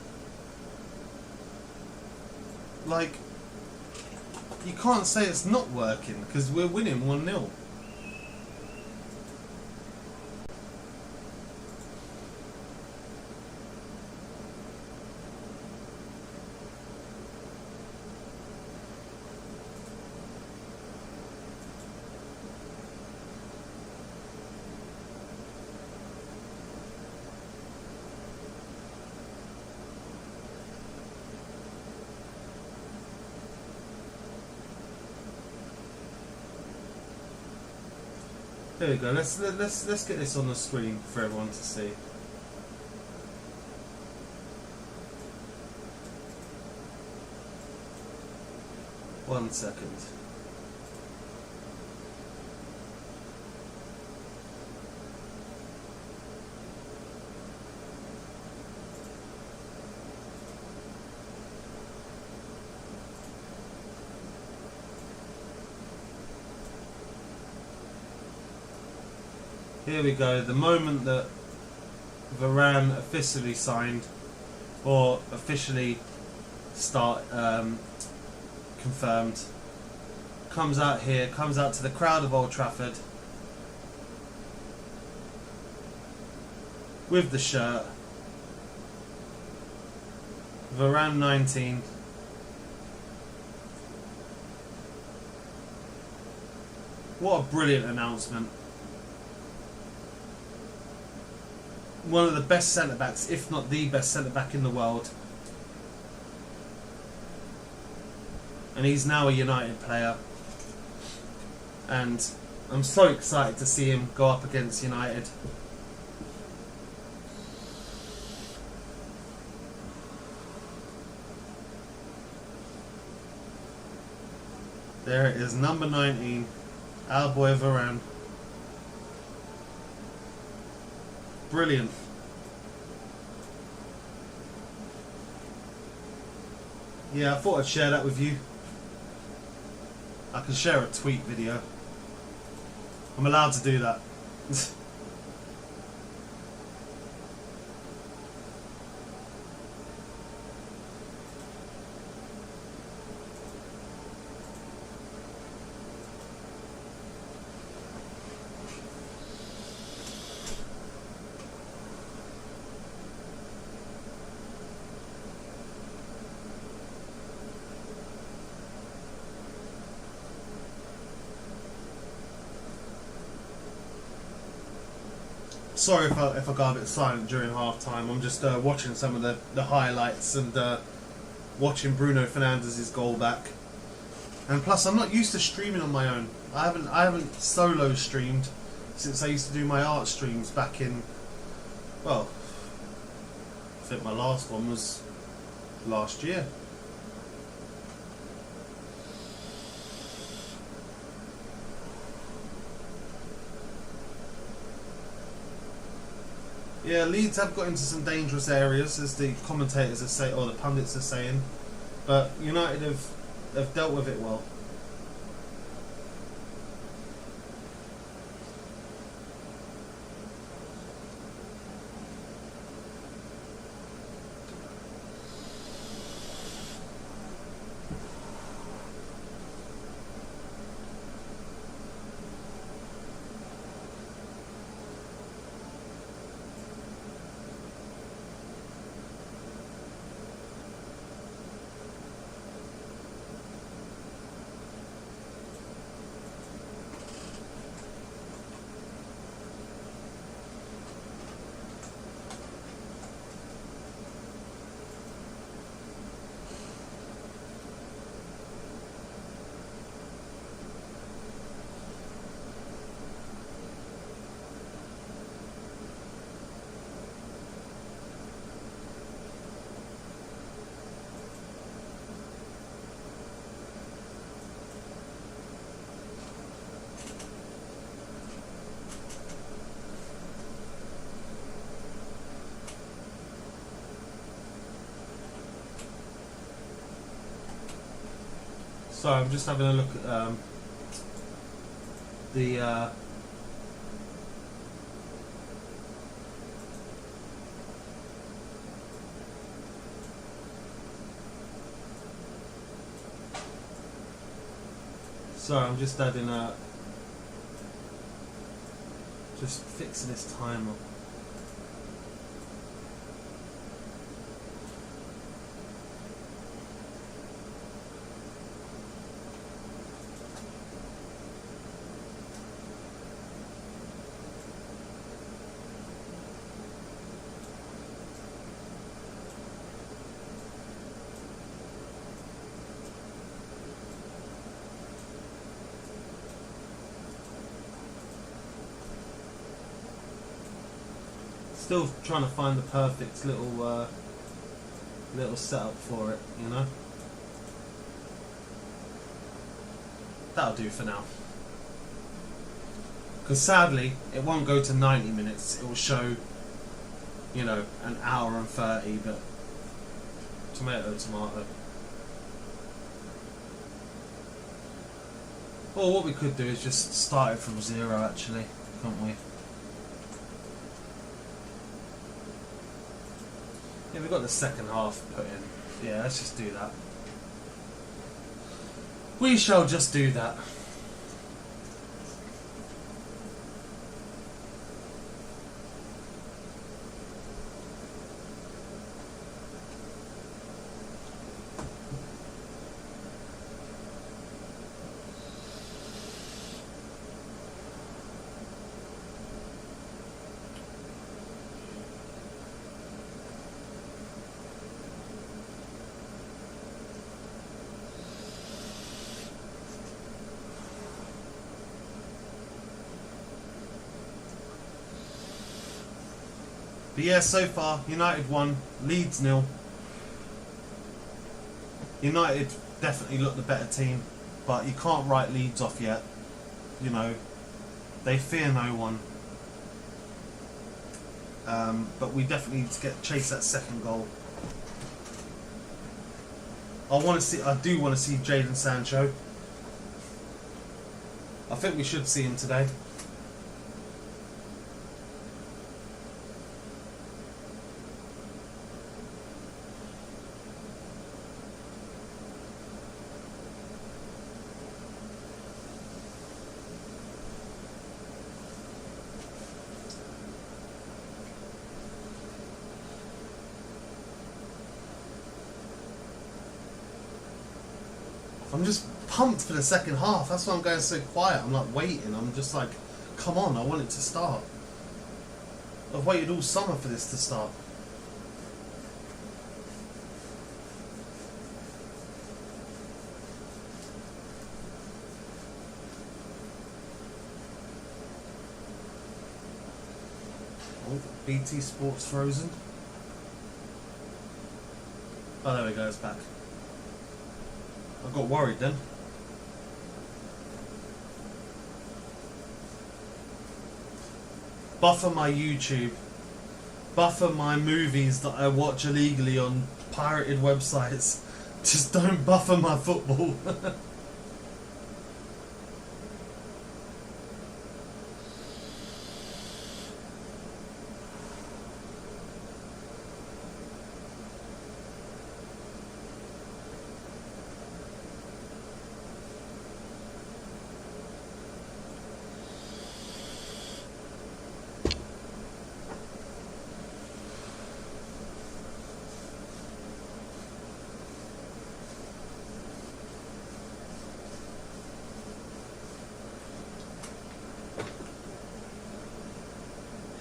Like, you can't say it's not working because we're winning 1-0. There we go. Let's get this on the screen for everyone to see. One second. Here we go, the moment that Varane officially signed, or officially confirmed, comes out here, comes out to the crowd of Old Trafford with the shirt. Varane 19. What a brilliant announcement. One of the best centre-backs, if not the best centre-back in the world. And he's now a United player. And I'm so excited to see him go up against United. There it is, number 19, our boy Varane. Brilliant. Yeah, I thought I'd share that with you. I can share a tweet video. I'm allowed to do that. Sorry if I got a bit silent during half time. I'm just watching some of the highlights and watching Bruno Fernandes' goal back. And plus, I'm not used to streaming on my own. I haven't solo streamed since I used to do my art streams back in, well, think my last one was last year. Yeah, Leeds have got into some dangerous areas, as the commentators are saying, or the pundits are saying, but United have dealt with it well. So I'm just having a look at the sorry, I'm just adding just fixing this timer. Still trying to find the perfect little setup for it, you know. That'll do for now. Because sadly, it won't go to 90 minutes. It will show, you know, an hour and 30. But tomato. Well, what we could do is just start it from 0, actually, can't we? Yeah, we've got the second half put in. Yeah, let's just do that. We shall just do that. But yeah, so far, United won, Leeds 0. United definitely look the better team, but you can't write Leeds off yet. You know, they fear no one. But we definitely need to chase that second goal. I do want to see Jadon Sancho. I think we should see him today. I'm just pumped for the second half. That's why I'm going so quiet. I'm like waiting. I'm just like, come on, I want it to start. I've waited all summer for this to start. Oh, BT Sports frozen. Oh, there we go, it's back. I got worried then. Buffer my YouTube. Buffer my movies that I watch illegally on pirated websites. Just don't buffer my football.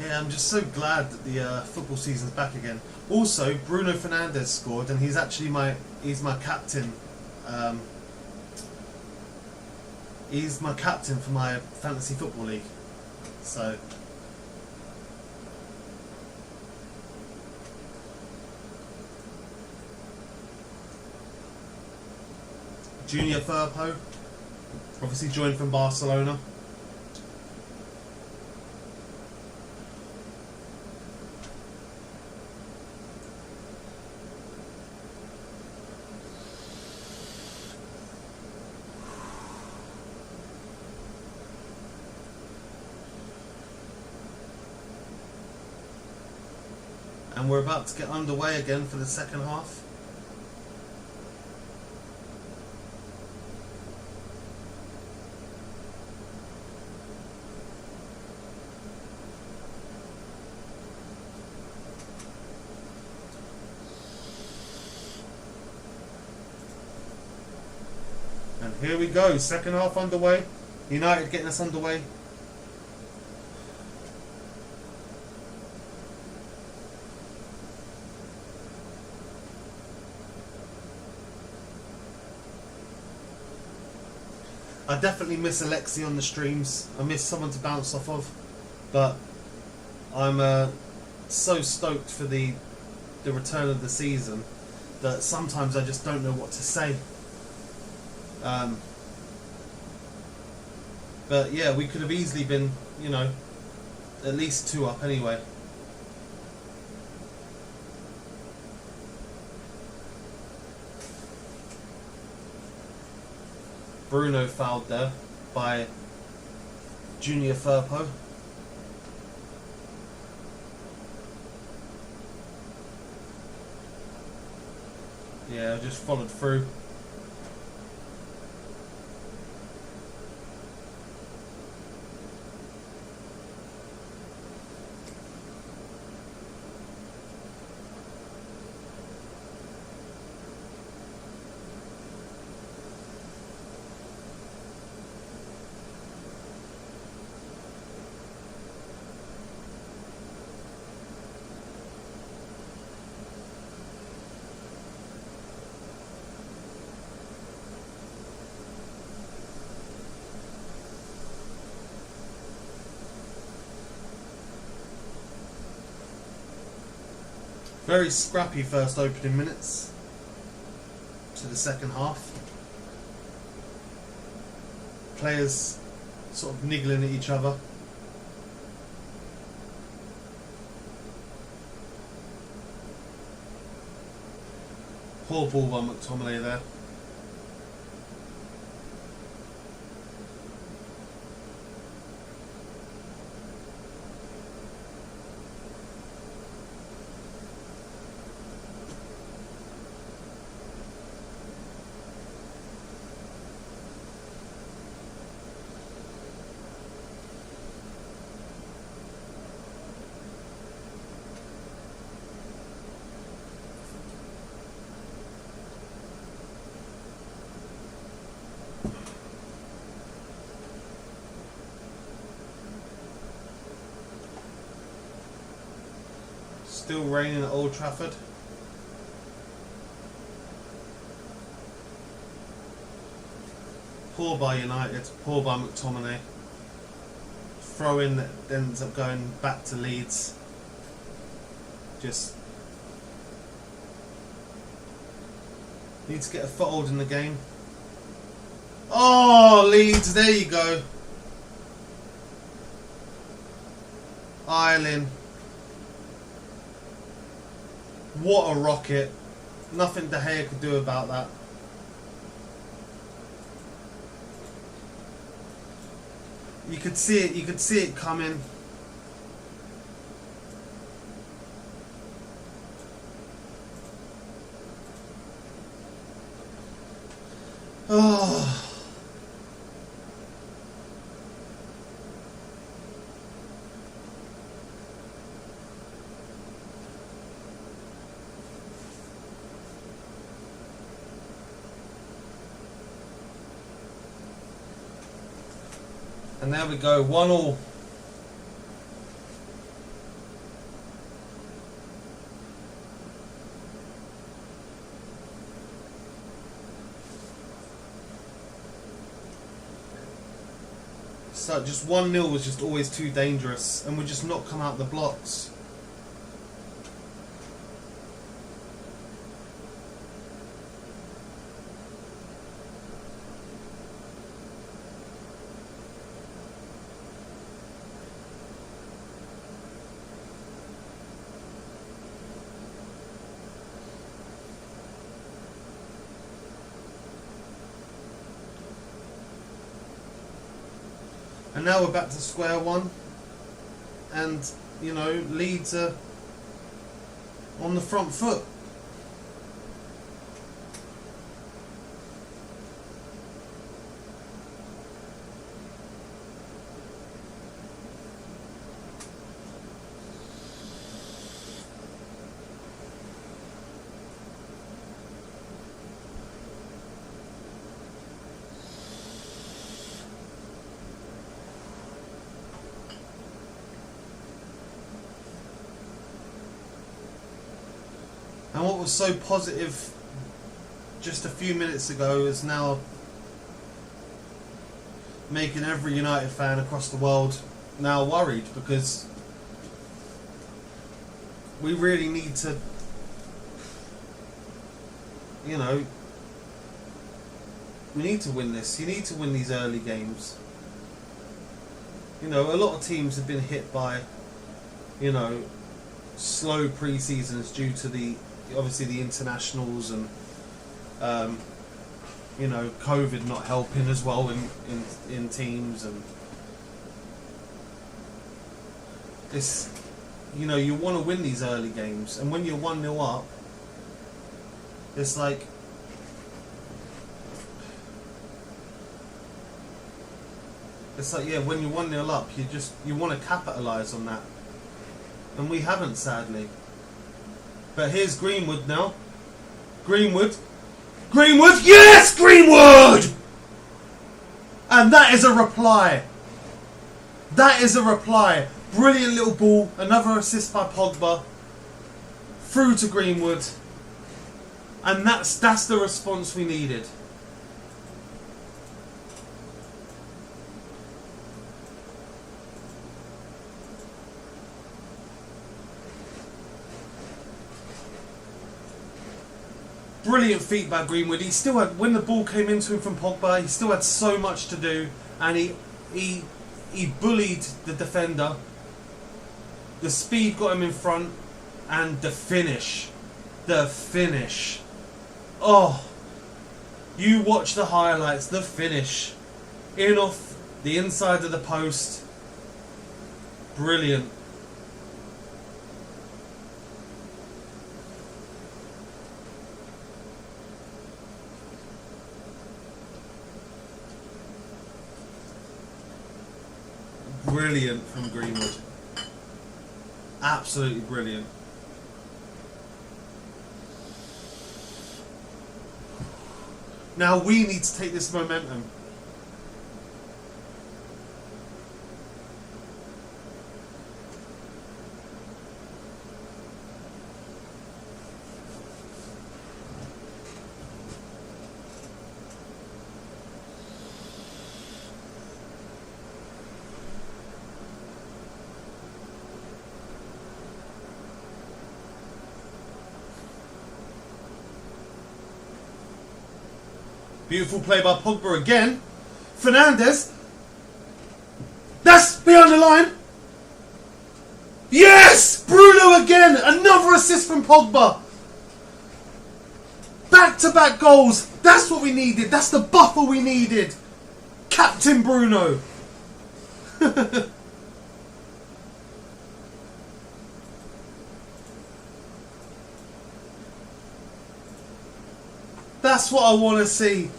Yeah, I'm just so glad that the football season's back again. Also, Bruno Fernandes scored, and he's actually my captain. He's my captain for my fantasy football league. So Junior Firpo, obviously joined from Barcelona. And we're about to get underway again for the second half. And here we go, second half underway. United getting us underway. I definitely miss Alexi on the streams. I miss someone to bounce off of, but I'm so stoked for the return of the season that sometimes I just don't know what to say. But yeah, we could have easily been, you know, at least 2 up anyway. Bruno fouled there by Junior Firpo. Yeah, just followed through. Very scrappy first opening minutes to the second half. Players sort of niggling at each other. Poor ball by McTominay there. Still raining at Old Trafford. Poor by United, poor by McTominay. Throw in that ends up going back to Leeds. Just Need to get a foothold in the game. Oh, Leeds, there you go. Ireland. What a rocket. Nothing De Gea could do about that. You could see it coming. Oh. And there we go, 1-1. So just 1-0 was just always too dangerous, and we just not come out the blocks. And now we're back to square one, and you know, Leeds are on the front foot. And what was so positive just a few minutes ago is now making every United fan across the world now worried, because we really need to, you know, we need to win this. You need to win these early games. You know, a lot of teams have been hit by, you know, slow pre-seasons due to the obviously the internationals and you know, COVID not helping as well in teams, and it's, you know, you want to win these early games, and when you're 1-0 up, it's like yeah, when you're 1-0 up, you want to capitalise on that, and we haven't, sadly. But here's Greenwood now. Greenwood, yes, Greenwood! And that is a reply. That is a reply. Brilliant little ball. Another assist by Pogba. Through to Greenwood. And that's the response we needed. Brilliant feat by Greenwood. He still had, when the ball came into him from Pogba, he still had so much to do, and he bullied the defender. The speed got him in front, and the finish. Oh, you watch the highlights. The finish, in off the inside of the post. Brilliant. Brilliant from Greenwood. Absolutely brilliant. Now we need to take this momentum. Beautiful play by Pogba again. Fernandes. That's behind the line. Yes! Bruno again! Another assist from Pogba. Back-to-back goals. That's what we needed. That's the buffer we needed. Captain Bruno. That's what I want to see.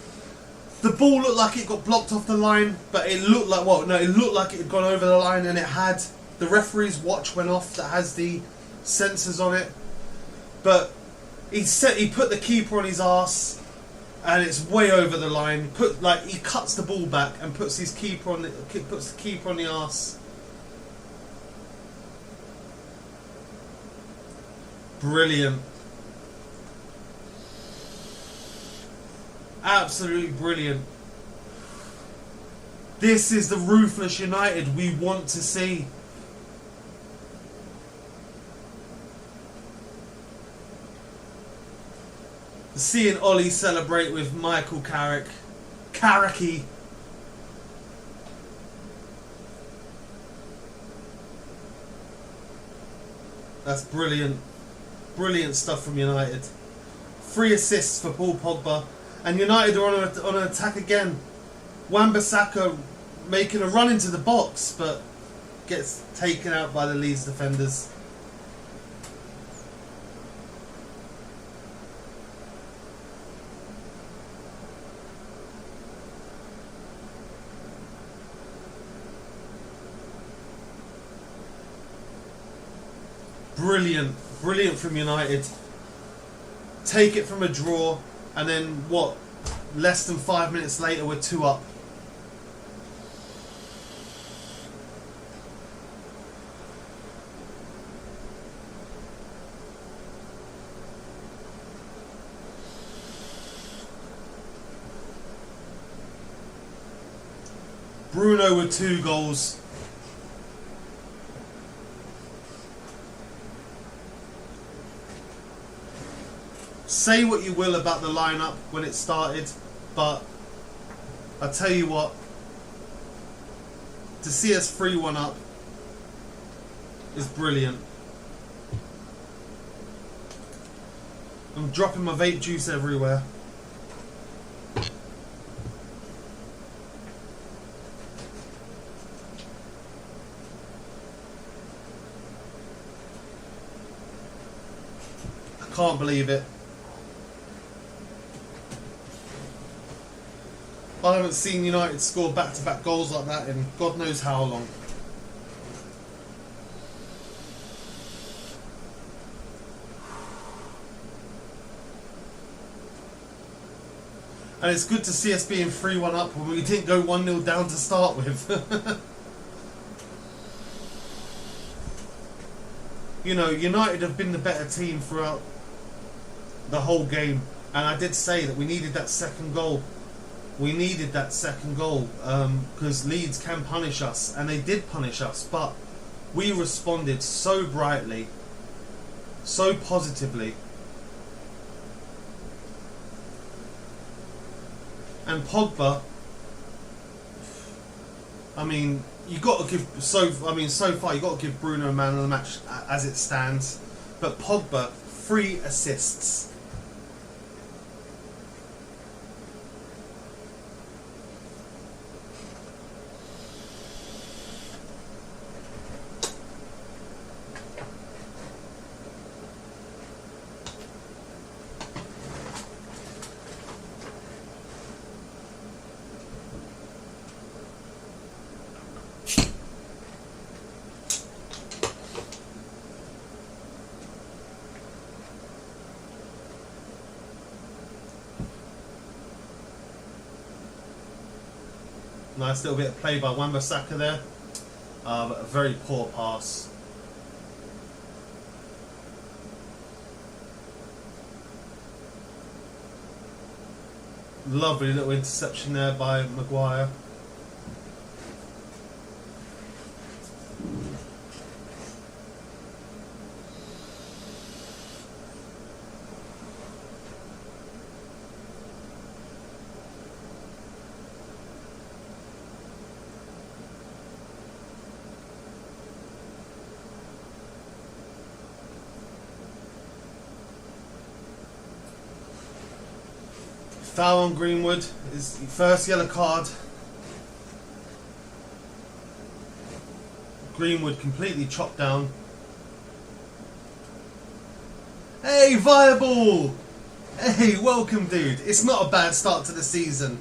The ball looked like it got blocked off the line, but it looked like, well, no, it looked like it had gone over the line, and it had. The referee's watch went off that has the sensors on it. But he put the keeper on his arse, and it's way over the line. He cuts the ball back and puts the keeper on the arse. Brilliant. Absolutely brilliant. This is the ruthless United we want to see. Seeing Ollie celebrate with Michael Carricky. That's brilliant. Brilliant stuff from United. 3 assists for Paul Pogba. And United are on an attack again. Wan-Bissaka making a run into the box, but gets taken out by the Leeds defenders. Brilliant. Brilliant from United. Take it from a draw, and then what? Less than 5 minutes later, we're 2 up. Bruno with 2 goals. Say what you will about the lineup when it started, but I tell you what, to see us 3-1 up is brilliant. I'm dropping my vape juice everywhere. I can't believe it. I haven't seen United score back-to-back goals like that in God knows how long. And it's good to see us being 3-1 up when we didn't go 1-0 down to start with. You know, United have been the better team throughout the whole game. And I did say that we needed that second goal. We needed that second goal because Leeds can punish us, and they did punish us, but we responded so brightly, so positively. And Pogba, I mean, you got to give so far you got to give Bruno a man of the match as it stands, but Pogba 3 assists. Nice little bit of play by Wan-Bissaka there, but a very poor pass. Lovely little interception there by Maguire. Foul on Greenwood. His first yellow card. Greenwood completely chopped down. Hey, Viable! Hey, welcome, dude. It's not a bad start to the season.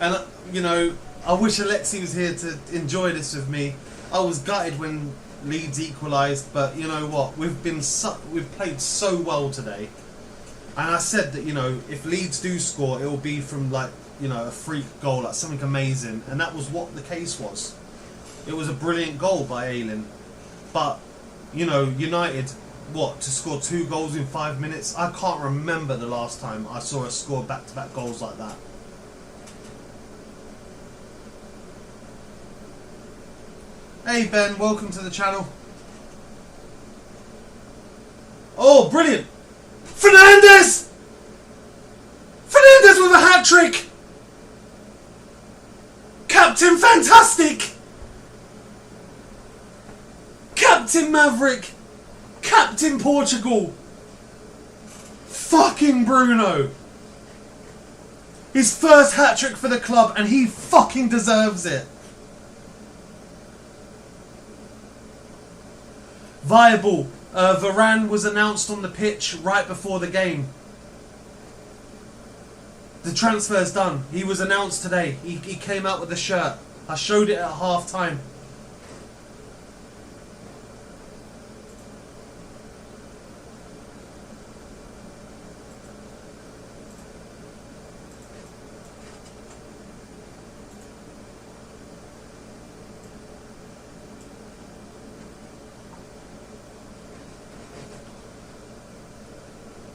And, you know, I wish Alexi was here to enjoy this with me. I was gutted when Leeds equalised, but you know what? We've played so well today. And I said that, you know, if Leeds do score, it will be from, like, you know, a freak goal, like something amazing. And that was what the case was. It was a brilliant goal by Aylin. But, you know, United, what, to score 2 goals in 5 minutes? I can't remember the last time I saw us score back-to-back goals like that. Hey Ben, welcome to the channel. Oh, brilliant! Fernandes! Fernandes with a hat-trick! Captain Fantastic! Captain Maverick! Captain Portugal! Fucking Bruno! His first hat-trick for the club, and he fucking deserves it. Viable. Varane was announced on the pitch right before the game. The transfer's done. He was announced today. He came out with the shirt. I showed it at half time.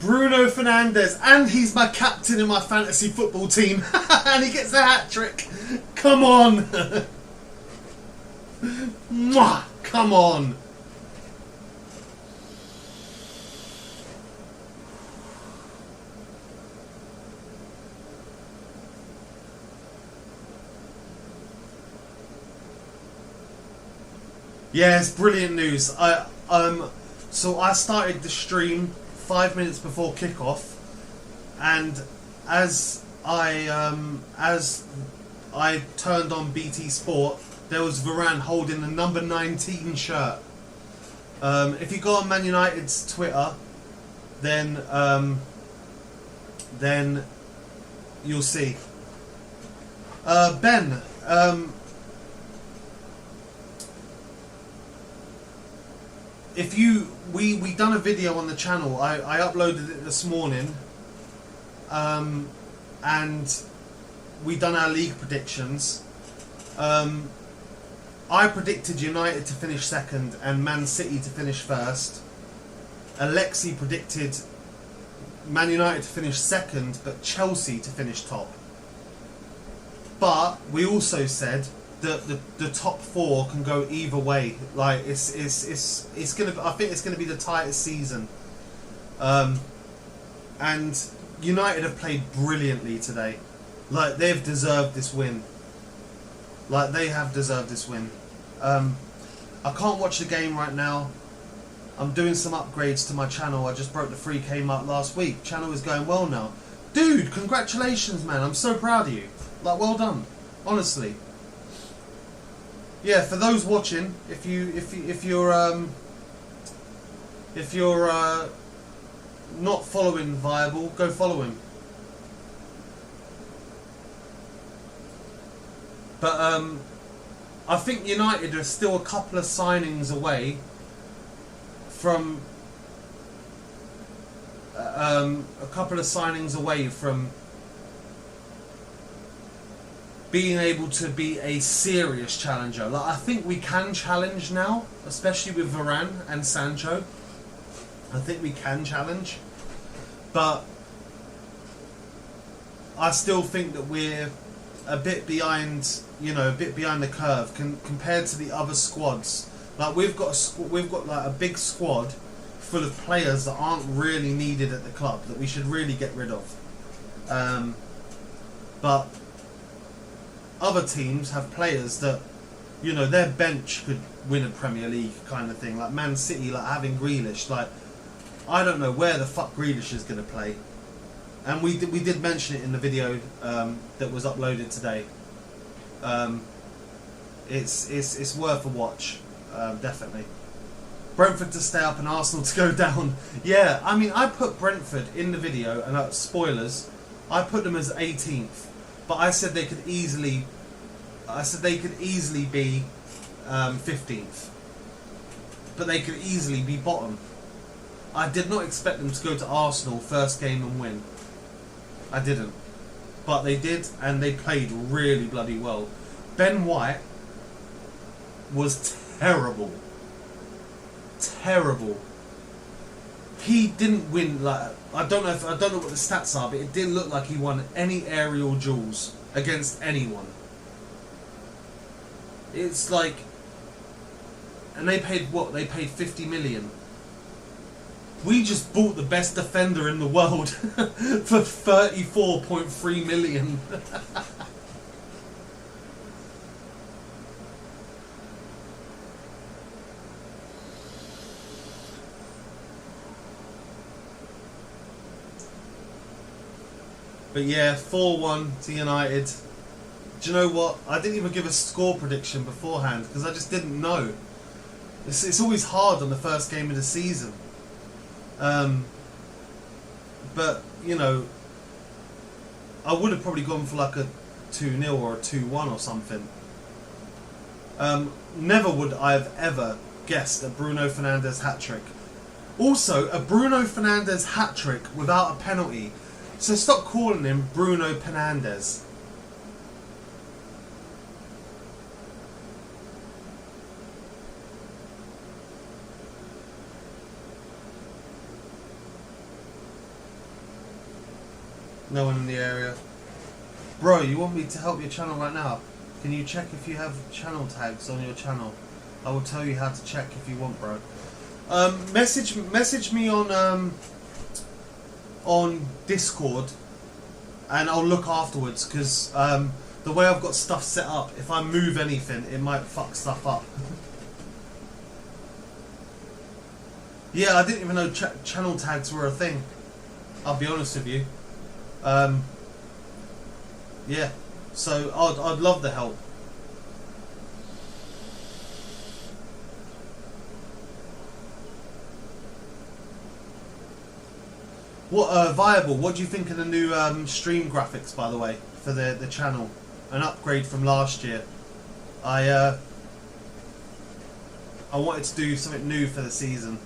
Bruno Fernandes, and he's my captain in my fantasy football team, and he gets a hat-trick. Come on. Mwah! Come on. Yes, brilliant news. So I started the stream 5 minutes before kickoff, and as I turned on BT Sport, there was Varane holding the number 19 shirt. If you go on Man United's Twitter, then you'll see. Ben, if you we done a video on the channel. I uploaded it this morning, and we done our league predictions. I predicted United to finish second and Man City to finish first. Alexi predicted Man United to finish second but Chelsea to finish top. But we also said that the top 4 can go either way. Like it's gonna. I think it's gonna be the tightest season. And United have played brilliantly today. Like they've deserved this win. Like they have deserved this win. I can't watch the game right now. I'm doing some upgrades to my channel. I just broke the 3K mark last week. Channel is going well now. Dude, congratulations, man. I'm so proud of you. Like, well done. Honestly. Yeah, for those watching, if you're not following Viable, go follow him. But I think United are still a couple of signings away from being able to be a serious challenger. Like I think we can challenge now, especially with Varane and Sancho. I think we can challenge, but I still think that we're a bit behind, you know, a bit behind the curve compared to the other squads. Like we've got like a big squad full of players that aren't really needed at the club that we should really get rid of. But other teams have players that, you know, their bench could win a Premier League kind of thing. Like Man City, like having Grealish. Like I don't know where the fuck Grealish is going to play. and we did mention it in the video that was uploaded today. It's worth a watch, definitely. Brentford to stay up and Arsenal to go down. Yeah, I mean, I put Brentford in the video, and spoilers, I put them as 18th, but I said they could easily be 15th, but they could easily be bottom. I did not expect them to go to Arsenal first game and win. I didn't, but they did, and they played really bloody well. Ben White was terrible. Terrible. He didn't win, like, I don't know what the stats are, but it didn't look like he won any aerial duels against anyone. It's like, and they paid what? They paid 50 million. We just bought the best defender in the world for 34.3 million. But yeah, 4-1 to United. Do you know what? I didn't even give a score prediction beforehand because I just didn't know. It's always hard on the first game of the season. But, you know, I would have probably gone for like a 2-0 or a 2-1 or something. Never would I have ever guessed a Bruno Fernandes hat-trick. Also, a Bruno Fernandes hat-trick without a penalty. So stop calling him Bruno Fernandes. No one in the area. Bro, you want me to help your channel right now? Can you check if you have channel tags on your channel? I will tell you how to check if you want, bro. Message me on Discord, and I'll look afterwards, because the way I've got stuff set up, if I move anything, it might fuck stuff up. Yeah, I didn't even know channel tags were a thing. I'll be honest with you. Yeah, so I'd love the help. What Viable? What do you think of the new stream graphics, by the way, for the channel? An upgrade from last year. I wanted to do something new for the season.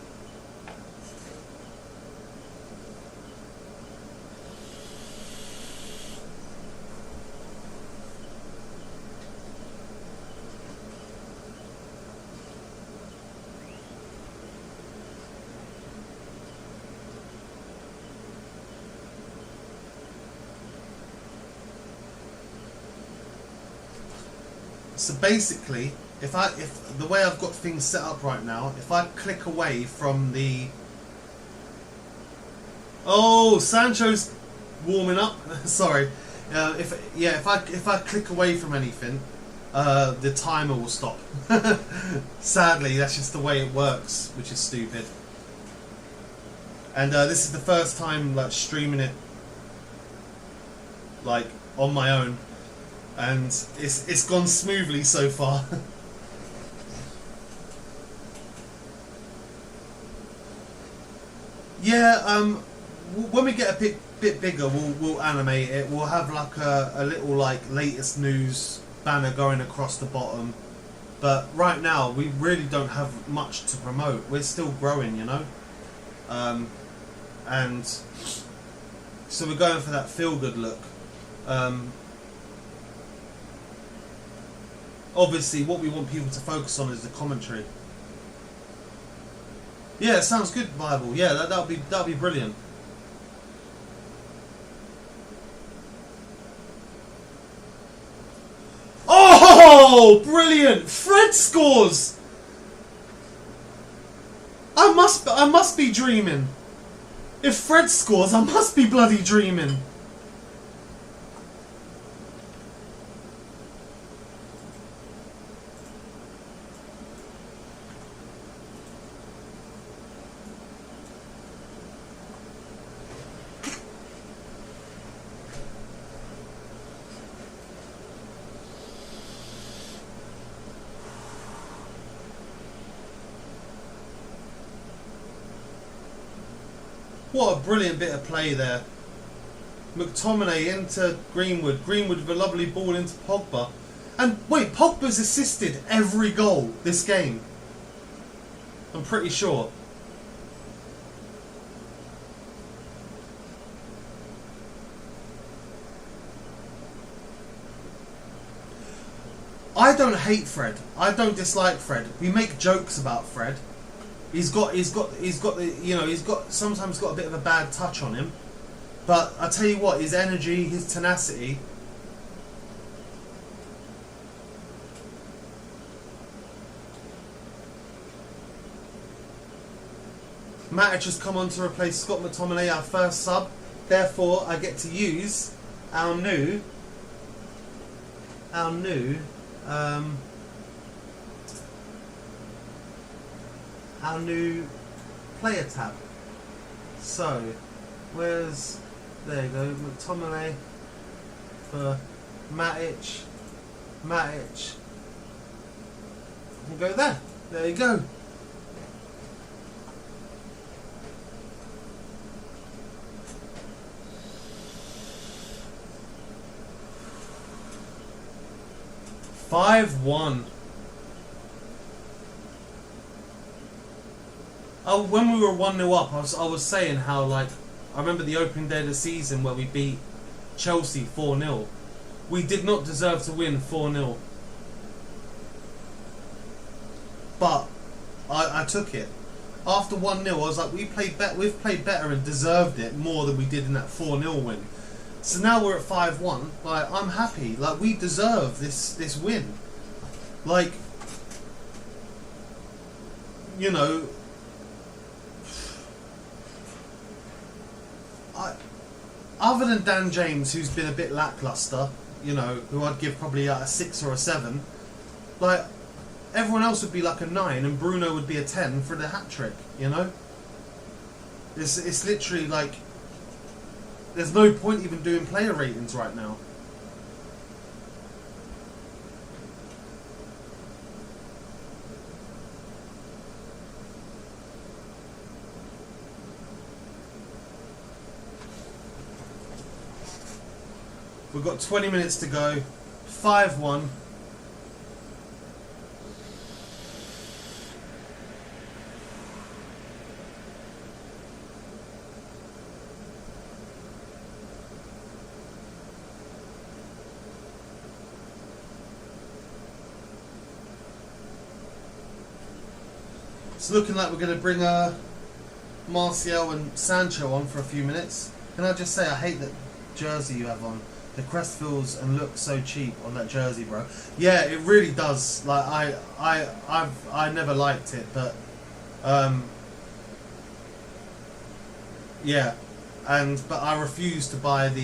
So basically, if the way I've got things set up right now, if I click away from the... Oh, Sancho's warming up. Sorry. If I click away from anything, the timer will stop. Sadly, that's just the way it works, which is stupid. And this is the first time like streaming it like on my own. And it's gone smoothly so far. Yeah, when we get a bit bigger, we'll animate it. We'll have like a little like latest news banner going across the bottom. But right now, we really don't have much to promote. We're still growing, you know. And so we're going for that feel-good look. Obviously, what we want people to focus on is the commentary. Yeah, sounds good, Viable. Yeah, that'll be brilliant. Oh, brilliant! Fred scores. I must be dreaming. If Fred scores, I must be bloody dreaming. What a brilliant bit of play there. McTominay into Greenwood. Greenwood with a lovely ball into Pogba. And wait, Pogba's assisted every goal this game. I'm pretty sure. I don't hate Fred. I don't dislike Fred. We make jokes about Fred. He's got the, you know, he's sometimes got a bit of a bad touch on him. But I tell you what, his energy, his tenacity. Matic has come on to replace Scott McTominay, our first sub. Therefore, I get to use our new player tab. So, where's, there you go, McTominay for Matic. We'll go there. There you go. 5-1. Oh, when we were 1-0 up, I was saying how, like, I remember the opening day of the season where we beat Chelsea 4-0. We did not deserve to win 4-0. But I took it. After 1-0, I was like, we've played better and deserved it more than we did in that 4-0 win. So now we're at 5-1. Like, I'm happy. Like, we deserve this win. Like, you know, other than Dan James, who's been a bit lackluster, you know, who I'd give probably a 6 or a 7, like, everyone else would be like a 9 and Bruno would be a 10 for the hat-trick, you know? It's literally like, there's no point even doing player ratings right now. We've got 20 minutes to go. 5-1. It's looking like we're going to bring Martial and Sancho on for a few minutes. Can I just say, I hate that jersey you have on. The crest feels and looks so cheap on that jersey, bro. Yeah, it really does. Like, I never liked it, but yeah, but I refuse to buy the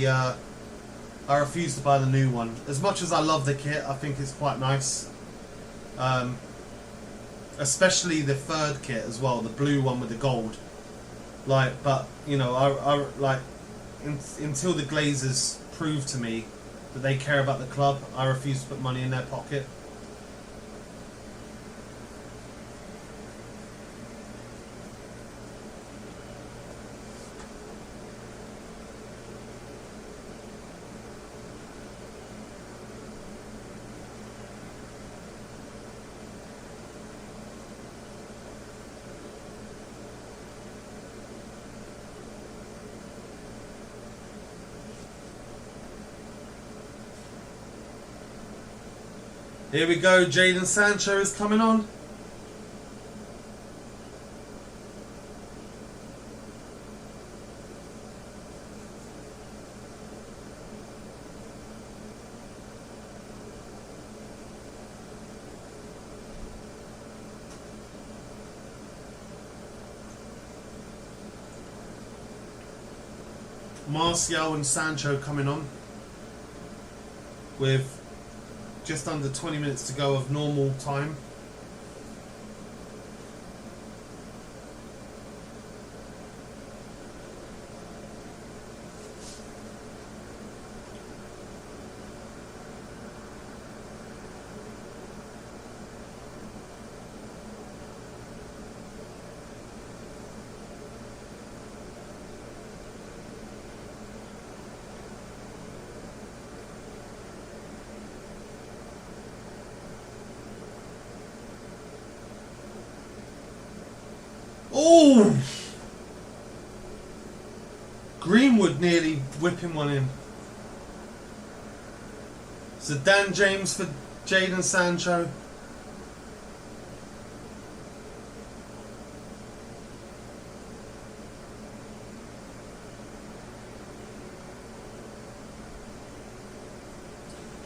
new one. As much as I love the kit, I think it's quite nice. Especially the third kit as well, the blue one with the gold. Like, but you know, I like until the Glazers prove to me that they care about the club, I refuse to put money in their pocket. Here we go, Jadon Sancho is coming on. Martial and Sancho coming on with just under 20 minutes to go of normal time. Oh! Greenwood nearly whipping one in. So Dan James for Jadon Sancho.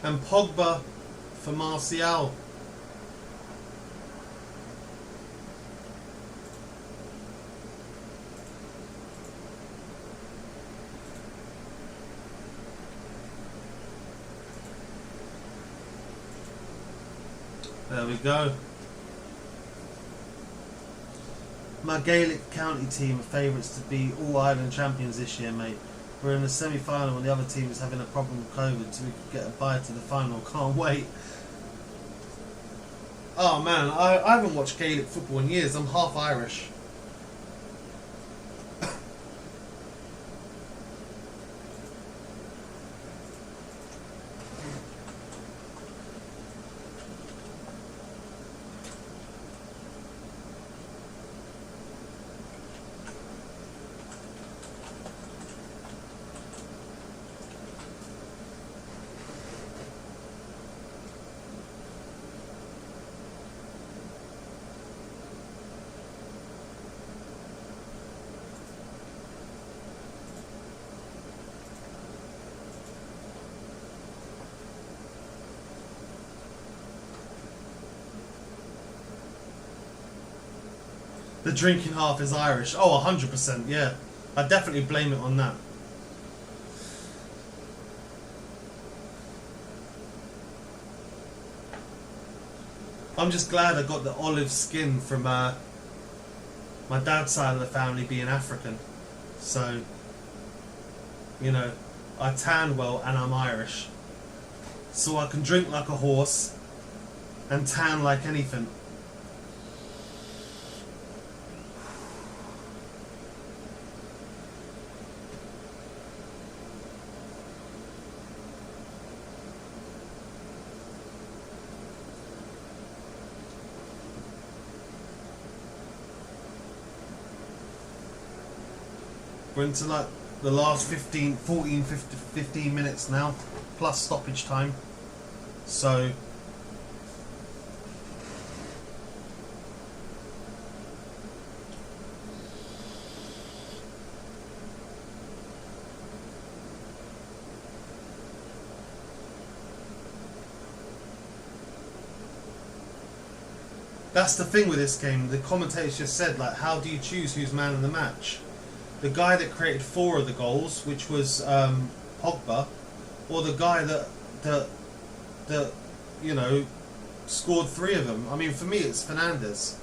And Pogba for Martial. There we go. My Gaelic county team are favourites to be All-Ireland champions this year, mate. We're in the semi-final and the other team is having a problem with COVID, so we could get a bye to the final. Can't wait. Oh man, I haven't watched Gaelic football in years. I'm half Irish. The drinking half is Irish. Oh, 100%, yeah. I definitely blame it on that. I'm just glad I got the olive skin from my dad's side of the family being African. So, you know, I tan well and I'm Irish. So I can drink like a horse and tan like anything. We're into like the last 15 minutes now, plus stoppage time. So that's the thing with this game. The commentators just said, like, how do you choose who's man of the match? The guy that created 4 of the goals, which was Pogba, or the guy that you know scored 3 of them. I mean, for me, it's Fernandes.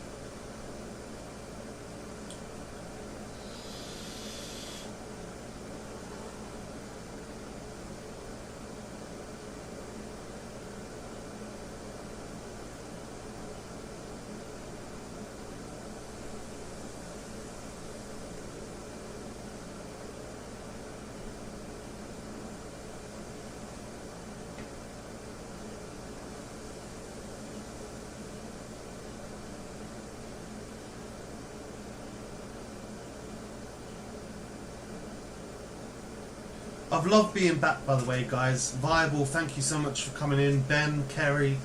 I've loved being back, by the way, guys. Viable, thank you so much for coming in. Ben, Kerry,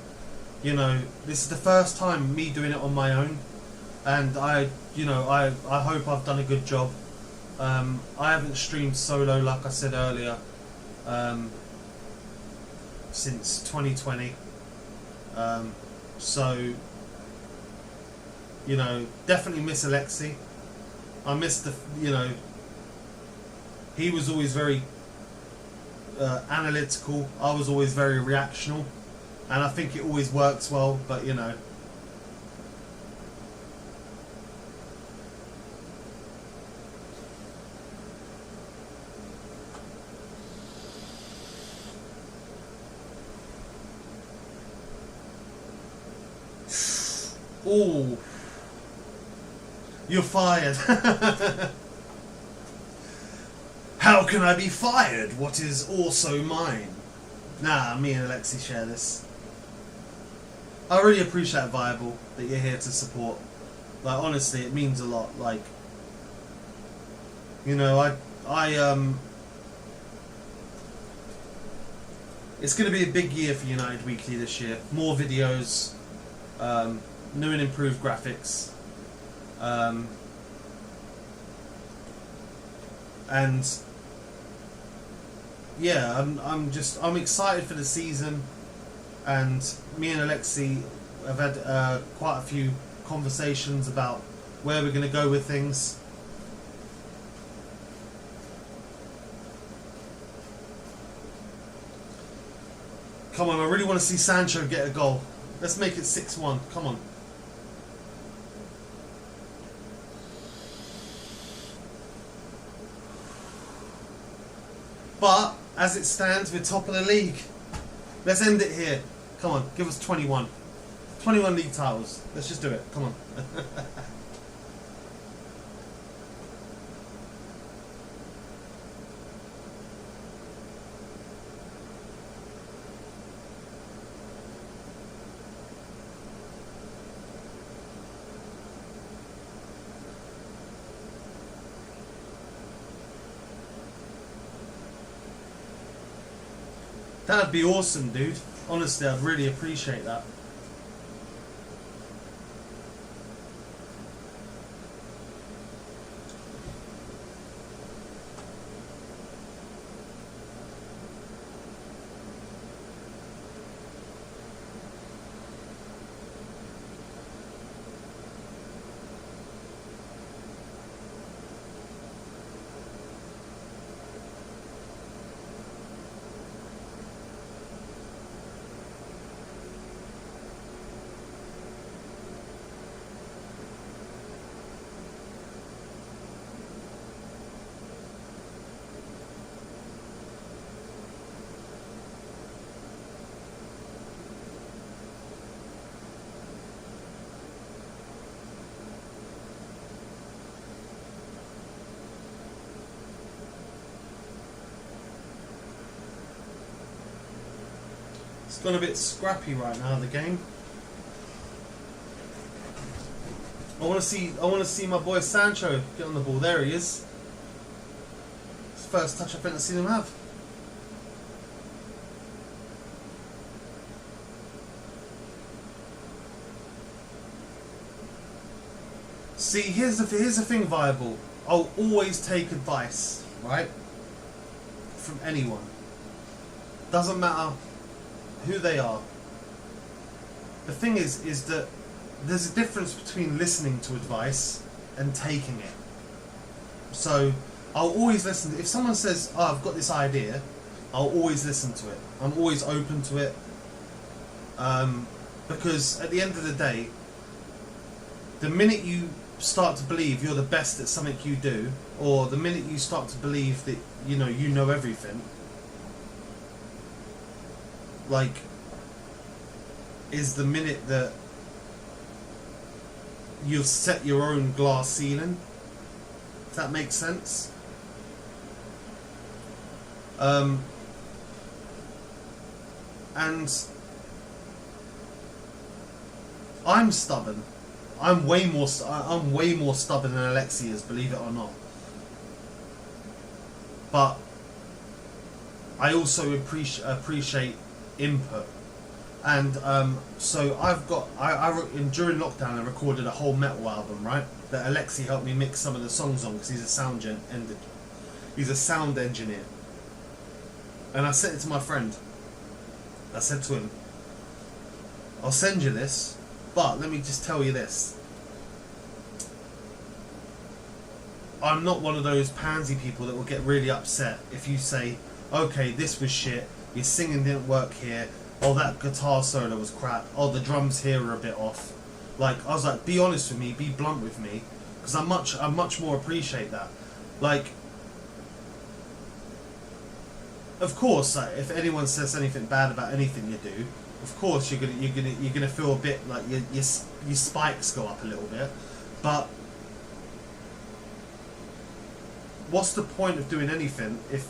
you know, this is the first time me doing it on my own, and I hope I've done a good job. I haven't streamed solo, like I said earlier, since 2020. So, you know, definitely miss Alexi. I miss the, you know, he was always very analytical. I was always very reactional, and I think it always works well, but you know. Oh, you're fired. How can I be fired? What is also mine? Nah, me and Alexi share this. I really appreciate Viable that you're here to support. Like, honestly, it means a lot. Like, you know, it's going to be a big year for United Weekly this year. More videos, new and improved graphics, and yeah, I'm excited for the season. And me and Alexi have had quite a few conversations about where we're going to go with things. Come on, I really want to see Sancho get a goal. Let's make it 6-1. Come on. But, as it stands, we're top of the league. Let's end it here. Come on, give us 21. 21 league titles. Let's just do it. Come on. That'd be awesome, dude. Honestly, I'd really appreciate that. It's gone a bit scrappy right now, the game. I want to see my boy Sancho get on the ball. There he is. It's the first touch I think I've seen him have. See, here's the thing, Viable. I'll always take advice, right, from anyone. Doesn't matter who they are. The thing is that there's a difference between listening to advice and taking it. So I'll always listen. If someone says, "Oh, I've got this idea," I'll always listen to it. I'm always open to it, because at the end of the day, the minute you start to believe you're the best at something you do, or the minute you start to believe that you know everything, like, is the minute that you'll set your own glass ceiling. If that makes sense. And I'm stubborn. I'm way more stubborn than Alexi is, believe it or not. But I also appreciate input. And so during lockdown I recorded a whole metal album, right? That Alexi helped me mix some of the songs on, because he's a sound engineer. And I sent it to my friend. I said to him, "I'll send you this, but let me just tell you this. I'm not one of those pansy people that will get really upset if you say, okay, this was shit, your singing didn't work here, oh, that guitar solo was crap, oh, the drums here are a bit off." Like, I was like, be honest with me, be blunt with me, because I much more appreciate that. Like, of course, like, if anyone says anything bad about anything you do, of course you're gonna feel a bit like your spikes go up a little bit. But what's the point of doing anything if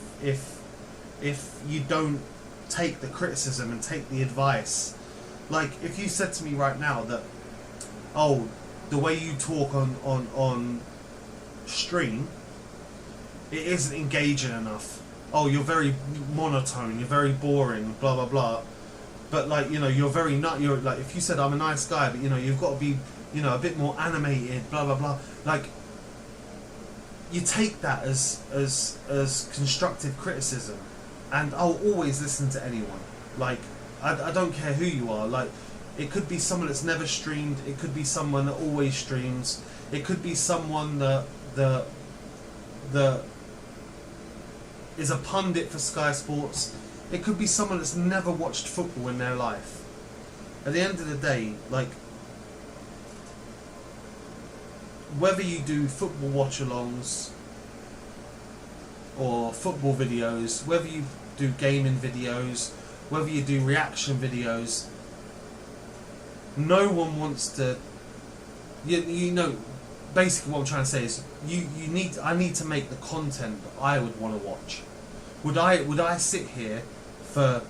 you don't take the criticism and take the advice? Like, if you said to me right now that, oh, the way you talk on stream, it isn't engaging enough. Oh, you're very monotone, you're very boring, blah blah blah. But like, you know, you're very you're like, if you said I'm a nice guy, but you know, you've got to be, you know, a bit more animated, blah blah blah. Like, you take that as constructive criticism, and I'll always listen to anyone. Like, I don't care who you are. Like, it could be someone that's never streamed. It could be someone that always streams. It could be someone that is a pundit for Sky Sports. It could be someone that's never watched football in their life. At the end of the day, like, whether you do football watch-alongs or football videos, whether you do gaming videos, whether you do reaction videos, no one wants to. You know, basically what I'm trying to say is, I need to make the content that I would want to watch. Would I sit here for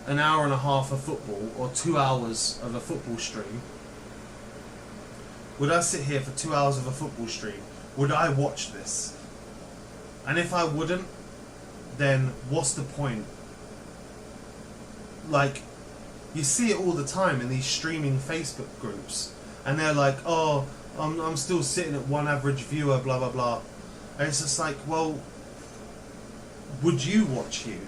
an hour and a half of football or 2 hours of a football stream? Would I sit here for 2 hours of a football stream? Would I watch this? And if I wouldn't, then what's the point? Like, you see it all the time in these streaming Facebook groups, and they're like, oh, I'm still sitting at one average viewer, blah blah blah. And it's just like, well, would you watch you?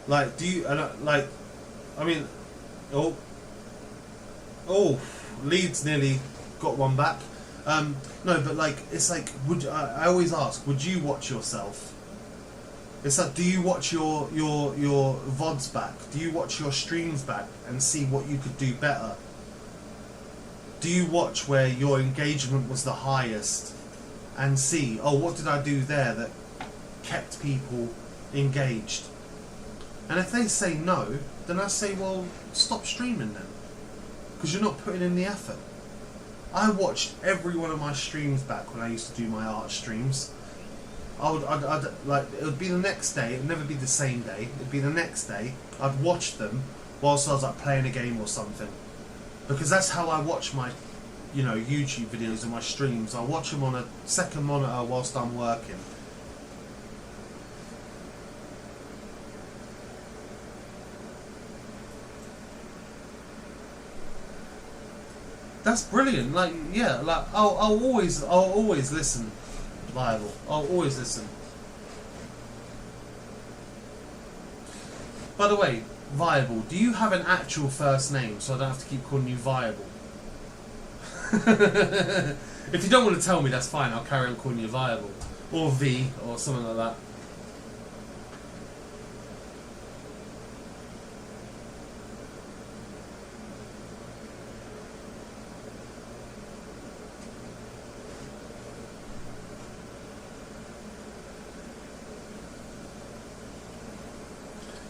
Like, do you, like, I mean, oh, Leeds nearly got one back. No, but like, it's like, I always ask, would you watch yourself? It's like, do you watch your VODs back? Do you watch your streams back and see what you could do better? Do you watch where your engagement was the highest and see, oh, what did I do there that kept people engaged? And if they say no, then I say, well, stop streaming then, because you're not putting in the effort. I watched every one of my streams back when I used to do my art streams. I'd like, it would be the next day. It would never be the same day. It'd be the next day. I'd watch them whilst I was like playing a game or something, because that's how I watch my, you know, YouTube videos and my streams. I watch them on a second monitor whilst I'm working. That's brilliant. Like, yeah, like I'll always listen. Viable. I'll always listen. By the way, Viable, do you have an actual first name so I don't have to keep calling you Viable? If you don't want to tell me, that's fine. I'll carry on calling you Viable, or V, or something like that.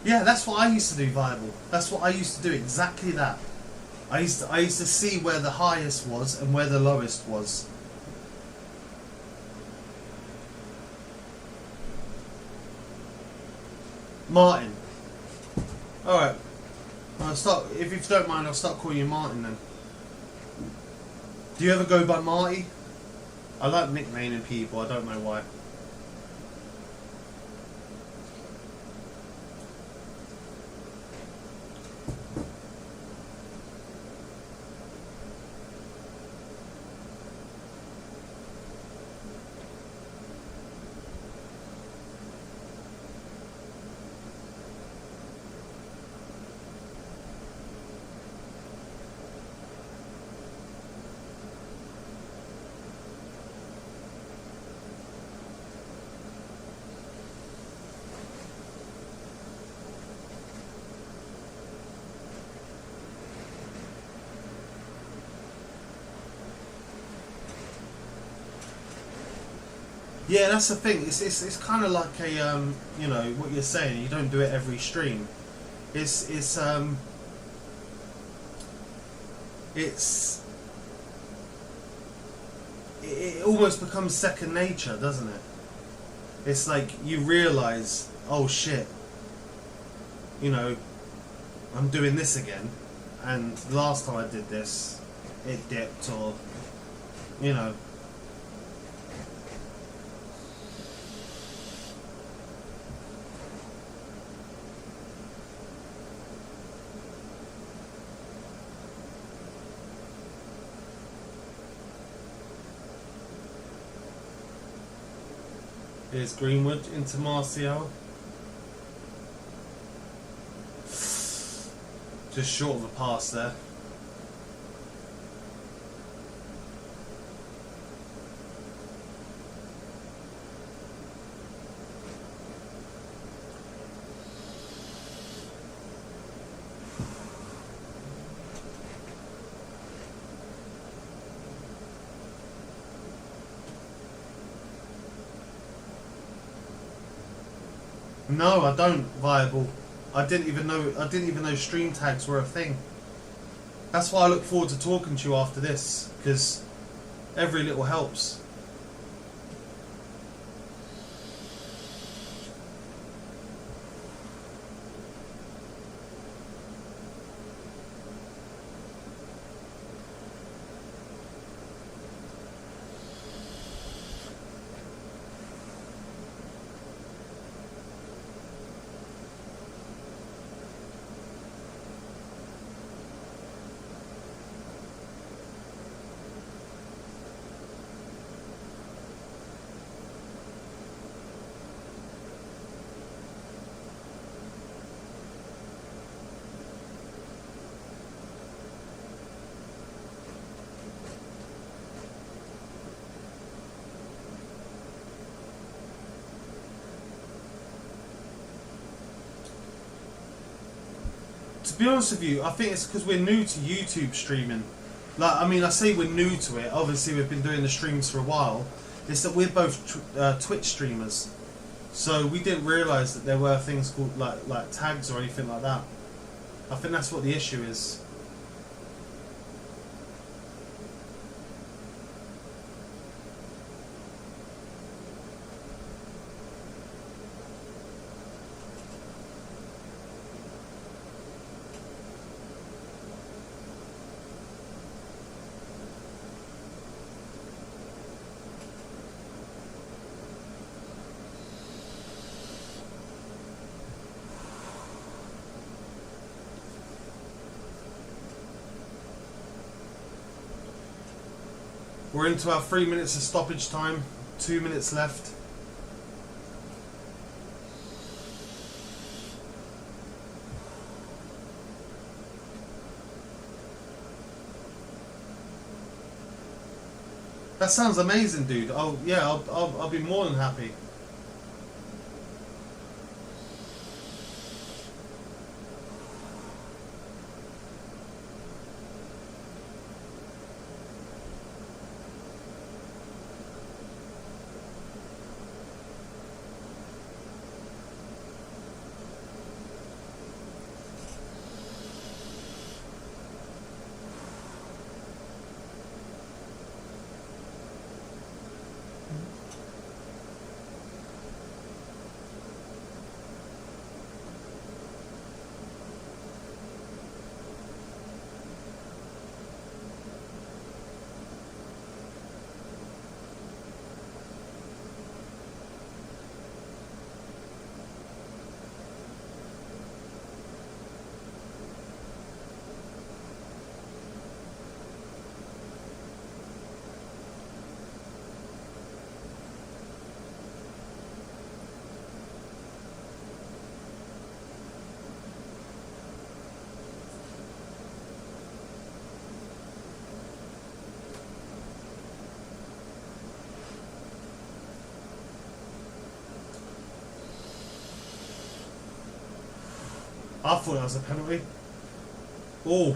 Yeah, that's what I used to do, Viable. That's what I used to do, exactly that. I used to see where the highest was and where the lowest was. Martin. Alright. I'll start, if you don't mind, I'll start calling you Martin then. Do you ever go by Marty? I like nicknaming people, I don't know why. Yeah, that's the thing. It's kind of like a you know what you're saying. You don't do it every stream. It almost becomes second nature, doesn't it? It's like you realise, oh shit, you know, I'm doing this again. and the last time I did this, it dipped, or you know. Here's Greenwood into Martial. Just short of a pass there. No, I don't. Viable. I didn't even know stream tags were a thing. That's why I look forward to talking to you after this, because every little helps. To be honest with you, I think it's because we're new to YouTube streaming. Like, I mean, I say we're new to it. Obviously, we've been doing the streams for a while. It's that we're both Twitch streamers, so we didn't realise that there were things called like tags or anything like that. I think that's what the issue is. We're into our 3 minutes of stoppage time, 2 minutes left. That sounds amazing, dude. Oh yeah, I'll be more than happy. I thought that was a penalty. Oh.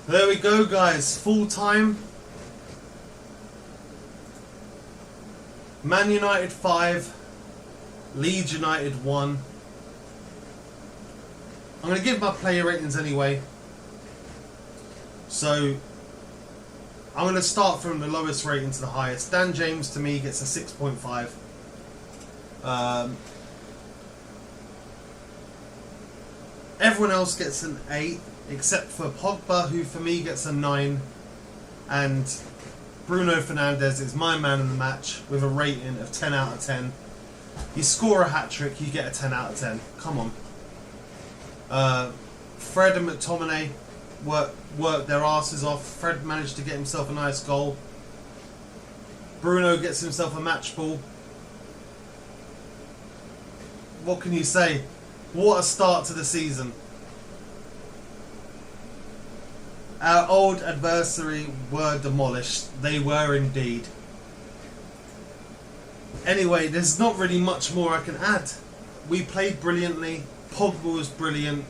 There we go, guys. Full time. Man United 5, Leeds United 1. I'm going to give my player ratings anyway. So, I'm going to start from the lowest rating to the highest. Dan James, to me, gets a 6.5. Everyone else gets an 8, except for Pogba, who for me gets a 9. And Bruno Fernandes is my man in the match with a rating of 10 out of 10. You score a hat-trick, you get a 10 out of 10. Come on. Fred and McTominay worked their asses off. Fred managed to get himself a nice goal. Bruno gets himself a match ball. What can you say? What a start to the season. Our old adversary were demolished. They were indeed. Anyway, there's not really much more I can add. We played brilliantly. Pogba was brilliant.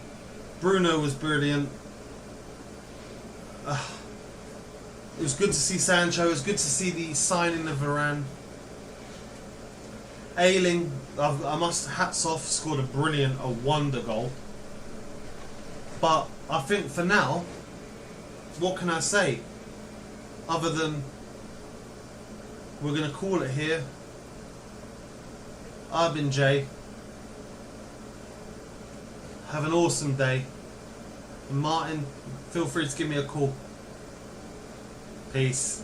Bruno was brilliant. It was good to see Sancho. It was good to see the signing of Varane. Ayling, I must hats off, scored a wonder goal. But I think for now, what can I say? Other than we're going to call it here. I've been Jay. Have an awesome day. And Martin, feel free to give me a call. Peace.